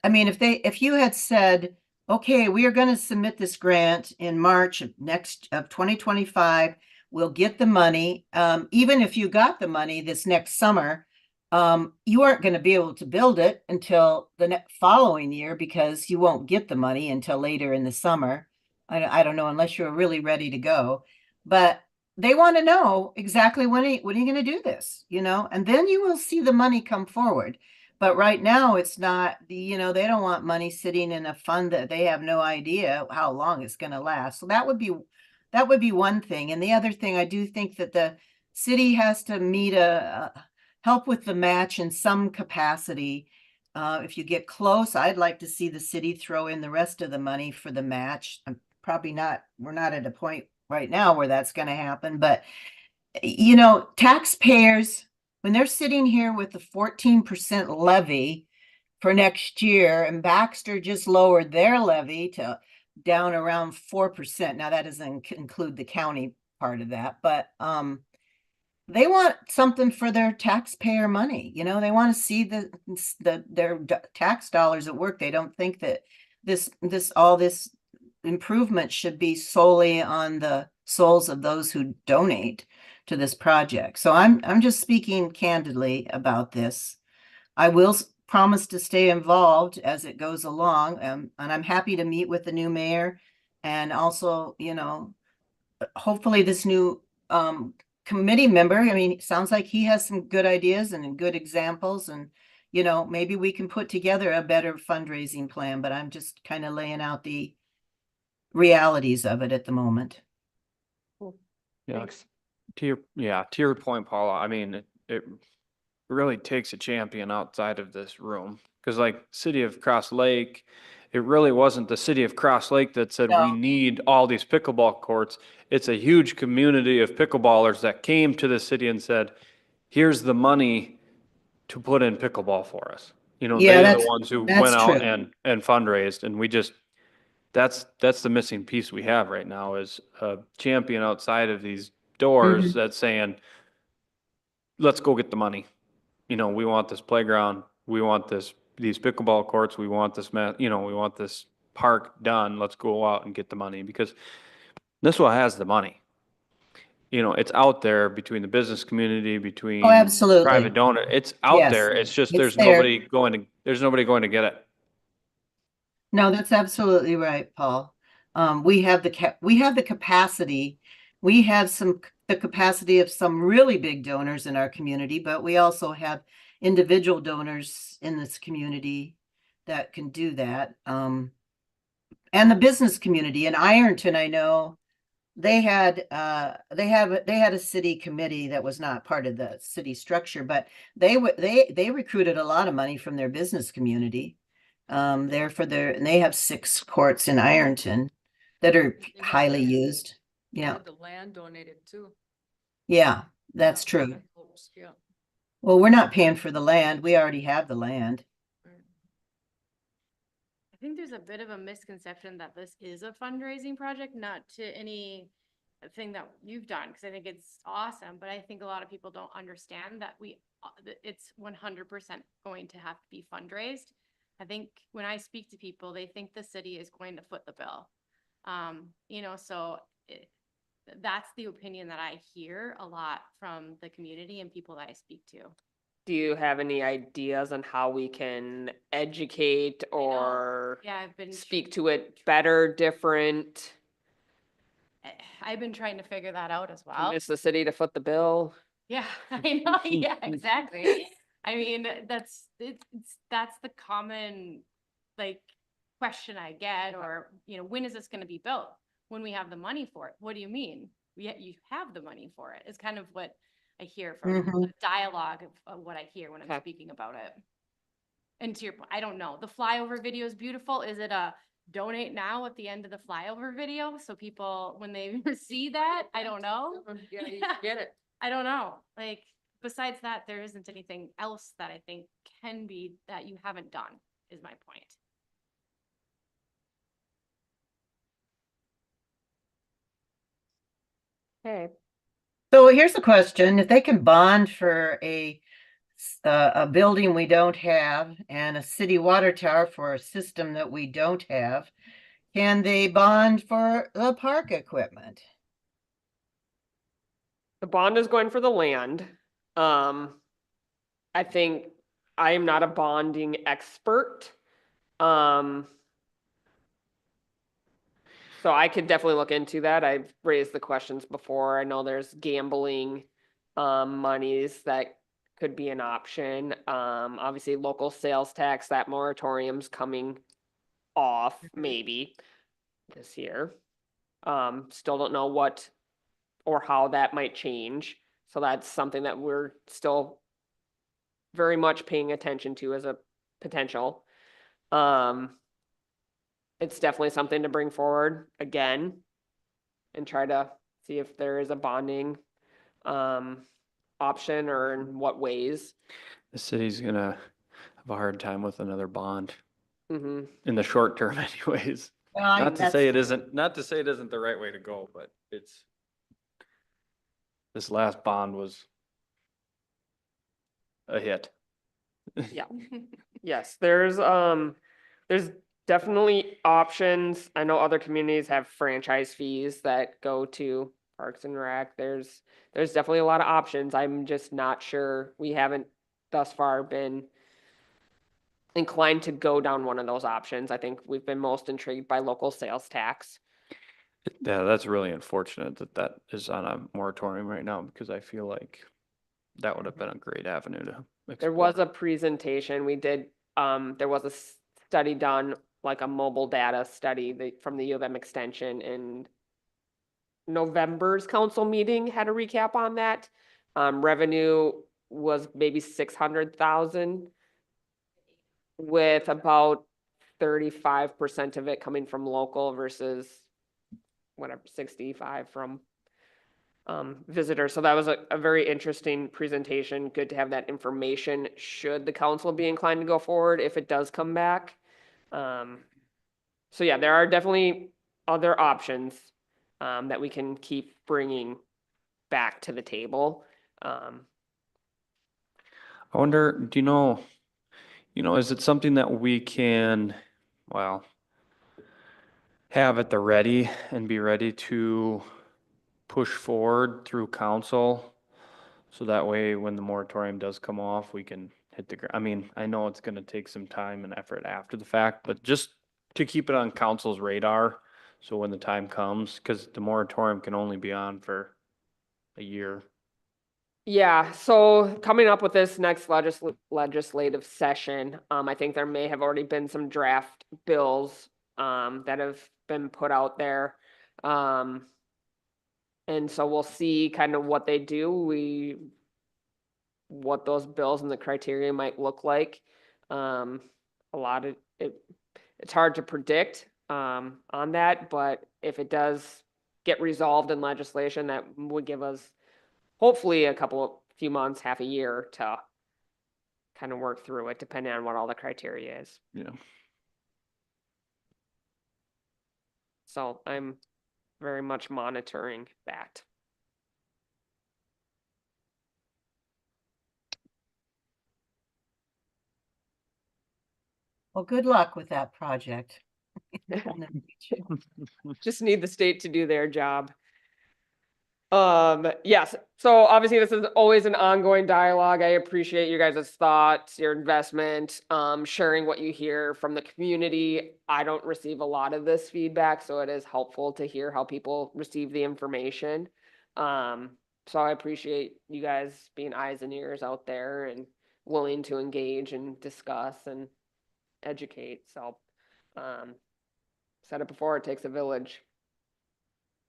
I mean, if you had said, okay, we are going to submit this grant in March of 2025, we'll get the money. Even if you got the money this next summer, you aren't going to be able to build it until the following year because you won't get the money until later in the summer. I don't know, unless you're really ready to go. But they want to know exactly when are you going to do this, and then you will see the money come forward. But right now it's not they don't want money sitting in a fund that they have no idea how long it's going to last. So that would be one thing. And the other thing, I do think that the city has to meet help with the match in some capacity. If you get close, I'd like to see the city throw in the rest of the money for the match. We're not at a point right now where that's going to happen, but taxpayers, when they're sitting here with the 14% levy for next year, and Baxter just lowered their levy to down around 4%. Now that doesn't include the county part of that, but they want something for their taxpayer money. They want to see their tax dollars at work. They don't think that all this improvement should be solely on the souls of those who donate to this project. So I'm just speaking candidly about this. I will promise to stay involved as it goes along, and I'm happy to meet with the new mayor, and also, hopefully this new committee member. I mean, it sounds like he has some good ideas and good examples, and maybe we can put together a better fundraising plan. But I'm just kind of laying out the realities of it at the moment. Yeah. Thanks. To your point, Paula, I mean, it really takes a champion outside of this room. Because like City of Cross Lake, it really wasn't the City of Cross Lake that said we No. need all these pickleball courts. It's a huge community of pickleballers that came to the city and said, here's the money to put in pickleball for us. Yeah, They're the ones who that's went out true. and fundraised, and we just, that's the missing piece we have right now is a champion outside of these doors that's saying, let's go get the money. We want this playground, we want these pickleball courts, we want we want this park done. Let's go out and get the money because this one has the money. It's out there between the business community, between Oh, absolutely. private donor. It's out Yes, there. It's just it's there's there. nobody going to get it. No, that's absolutely right, Paul. We have the capacity. We have the capacity of some really big donors in our community, but we also have individual donors in this community that can do that. And the business community in Ironton, I know they had a city committee that was not part of the city structure, but they recruited a lot of money from their business community. And they have 6 courts in Ironton that are They had highly land- used. they Yeah, had The land donated too. yeah, that's Yeah, true. that helps, yeah. Well, we're not paying for the land. We already have the land. I think there's a bit of a misconception that this is a fundraising project, not to any thing that you've done, because I think it's awesome, but I think a lot of people don't understand that that it's 100% going to have to be fundraised. I think when I speak to people, they think the city is going to foot the bill. So that's the opinion that I hear a lot from the community and people that I speak to. do you have any ideas on how we can educate I know. or Yeah, I've been. speak to it better, different? I've been trying to figure that out as well. Convince the city to foot the bill? Yeah, I know, yeah, exactly. I mean, that's the common, like, question I get, or, when is this gonna be built? When we have the money for it? What do you mean? Yet you have the money for it, is kind of what I hear from Mhm. the dialogue of what I hear when I'm Okay. speaking about it. And to your point, I don't know, the flyover video is beautiful. Is it a donate now at the end of the flyover video? So people, when they see that, I don't know. Yeah, you Yeah. get it. I don't know. Like, besides that, there isn't anything else that I think can be that you haven't done, is my point. Okay. So here's the question, if they can bond for a building we don't have and a city water tower for a system that we don't have, can they bond for the park equipment? The bond is going for the land. I think I am not a bonding expert. Um, so I could definitely look into that. I've raised the questions before. I know there's gambling monies that could be an option. Obviously local sales tax, that moratorium's coming off maybe this year. Still don't know what or how that might change. So that's something that we're still very much paying attention to as a potential. It's definitely something to bring forward again and try to see if there is a bonding option or in what ways. The city's gonna have a hard time with another bond Hmm. in the short term anyways. Well, Not to say it isn't, not to say it isn't the right way to go, but it's, this last bond was a hit. Yeah. Yes, there's definitely options. I know other communities have franchise fees that go to Parks and Rec. There's definitely a lot of options. I'm just not sure. We haven't thus far been inclined to go down one of those options. I think we've been most intrigued by local sales tax. Yeah, that's really unfortunate that that is on a moratorium right now, because I feel like that would have been a great avenue to There was explore. a presentation we did, there was a study done, like a mobile data study from the U of M Extension, and November's council meeting had a recap on that. Revenue was maybe 600,000, with about 35% of it coming from local versus whatever, 65 from visitors. So that was a very interesting presentation. Good to have that information should the council be inclined to go forward if it does come back. So yeah, there are definitely other options that we can keep bringing back to the table. I wonder, do you know, is it something that we can, well, have at the ready and be ready to push forward through council? So that way, when the moratorium does come off, we can hit the ground. I mean, I know it's gonna take some time and effort after the fact, but just to keep it on council's radar. So when the time comes, cause the moratorium can only be on for a year. Yeah, so coming up with this next legislative session, I think there may have already been some draft bills that have been put out there. And so we'll see kind of what they do, what those bills and the criteria might look like. A lot of it's hard to predict on that, but if it does get resolved in legislation, that would give us hopefully few months, half a year to kind of work through it, depending on what all the criteria is. Yeah. So I'm very much monitoring that. Well, good luck with that project. Just need the state to do their job. Yes, so obviously this is always an ongoing dialogue. I appreciate you guys' thoughts, your investment, sharing what you hear from the community. I don't receive a lot of this feedback, so it is helpful to hear how people receive the information. So I appreciate you guys being eyes and ears out there and willing to engage and discuss and educate. So, said it before, it takes a village.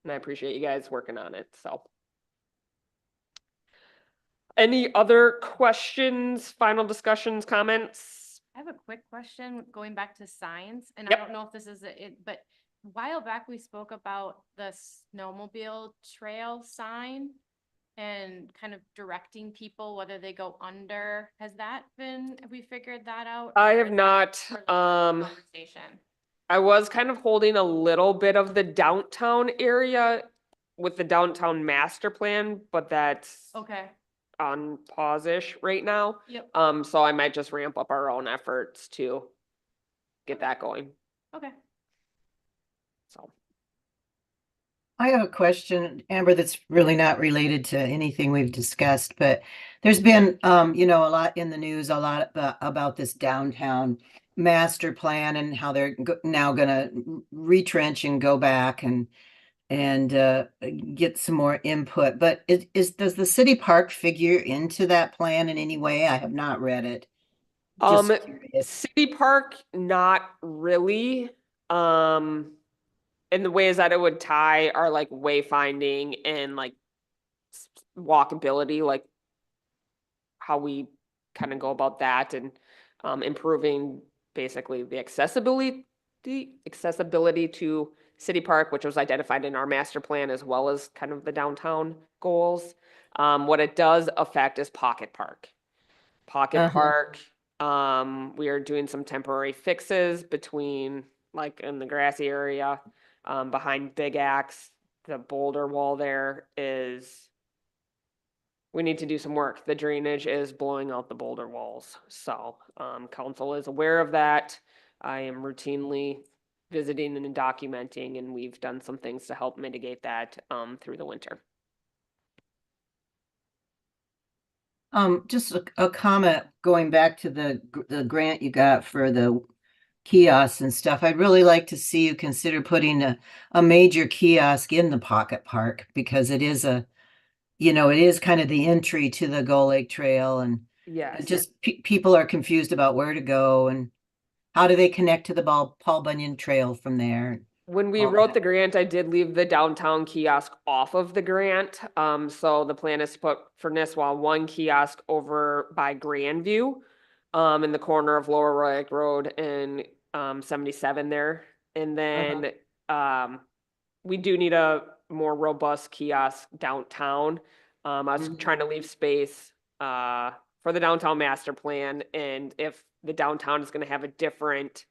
And I appreciate you guys working on it, so. Any other questions, final discussions, comments? I have a quick question going back to signs, and I Yep. don't know if this is it, but a while back we spoke about the snowmobile trail sign and kind of directing people whether they go under. Have we figured that out? I or have is that not, part of the conversation? I was kind of holding a little bit of the downtown area with the downtown master plan, but that's Okay, on pause-ish right now. yep, So I might just ramp up our own efforts to get that going, okay. so. I have a question, Amber, that's really not related to anything we've discussed, but there's been, you know, a lot in the news, a lot about this downtown master plan and how they're now gonna retrench and go back and get some more input. But does the city park figure into that plan in any way? I have not read it. Just curious. City Park, not really. And the ways that it would tie are like wayfinding and like walkability, like how we kind of go about that and improving basically the accessibility to City Park, which was identified in our master plan as well as kind of the downtown goals. What it does affect is Pocket Park. Pocket Uh-huh. Park, we are doing some temporary fixes between, like in the grassy area, behind Big Axe, the boulder wall there is, we need to do some work. The drainage is blowing out the boulder walls. So, council is aware of that. I am routinely visiting and documenting, and we've done some things to help mitigate that, through the winter. Just a comment going back to the grant you got for the kiosks and stuff. I'd really like to see you consider putting a major kiosk in the Pocket Park because it is you know, it is kind of the entry to the Gull Lake Trail and Yes. just people are confused about where to go and how do they connect to the Paul Bunyan Trail from there. When we all wrote that. the grant, I did leave the downtown kiosk off of the grant. So the plan is to put for Nisswa one kiosk over by Grandview, in the corner of Lower Royal Road and 77 there. And then we do need a more robust kiosk downtown. I was Mhm. trying to leave space for the downtown master plan, and if the downtown is going to have a different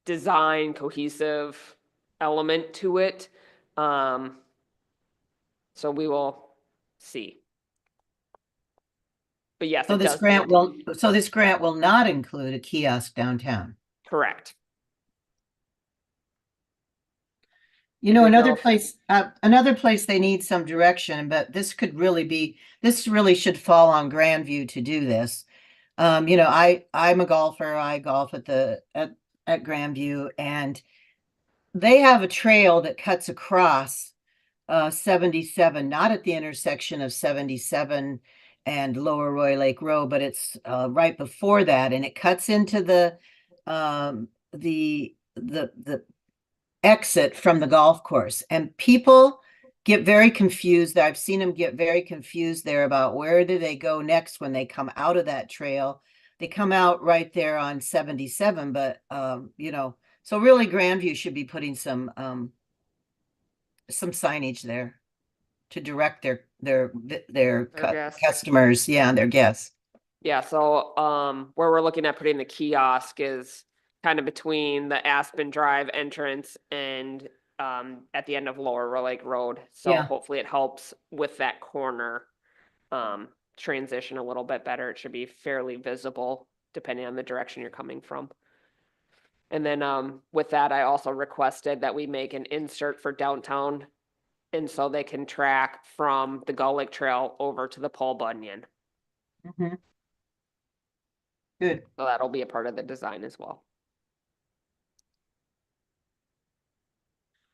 design cohesive element to it. So we will see. But yes, So it this does. grant will not include a kiosk downtown. Correct. You know, Didn't know another place they need some direction, but this really should fall on Grandview to do this. You know, I'm a golfer. I golf at Grandview, and they have a trail that cuts across 77, not at the intersection of 77 and Lower Roy Lake Road, but it's right before that, and it cuts into the exit from the golf course. And people get very confused. I've seen them get very confused there about where do they go next when they come out of that trail. They come out right there on 77, but you know, so really Grandview should be putting some signage there to direct their guests. customers, yeah, their guests. Yeah, so where we're looking at putting the kiosk is kind of between the Aspen Drive entrance and at the end of Lower Lake Road. So Yeah. hopefully it helps with that corner transition a little bit better. It should be fairly visible depending on the direction you're coming from. And then with that, I also requested that we make an insert for downtown And so they can track from the Gull Lake Trail over to the Paul Bunyan. Mhm. Good. So that'll be a part of the design as well.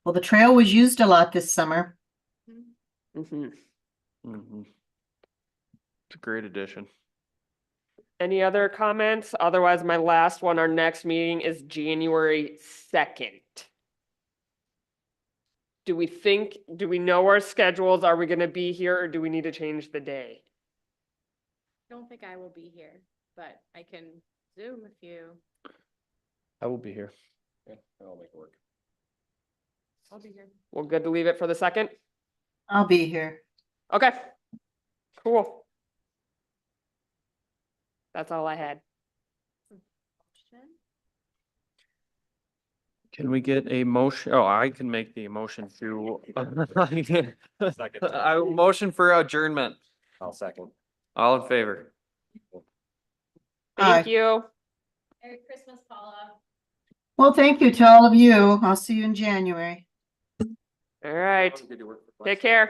Well, the trail was used a lot this summer. Mm-hmm. Mhm. It's a great addition. Any other comments? Otherwise, my last one, our next meeting is January 2nd. Do we know our schedules? Are we gonna be here or do we need to change the day? Don't think I will be here, but I can Zoom if you. I will be here. I'll make it work. I'll be here. Well, good to leave it for the 2nd? I'll be here. Okay. Cool. That's all I had. Can we get a motion? Oh, I can make the motion to. Second. I motion for adjournment. I'll second. All in favor? Thank Aye. you. Merry Christmas, Paula. Well, thank you to all of you. I'll see you in January. All right. Take care.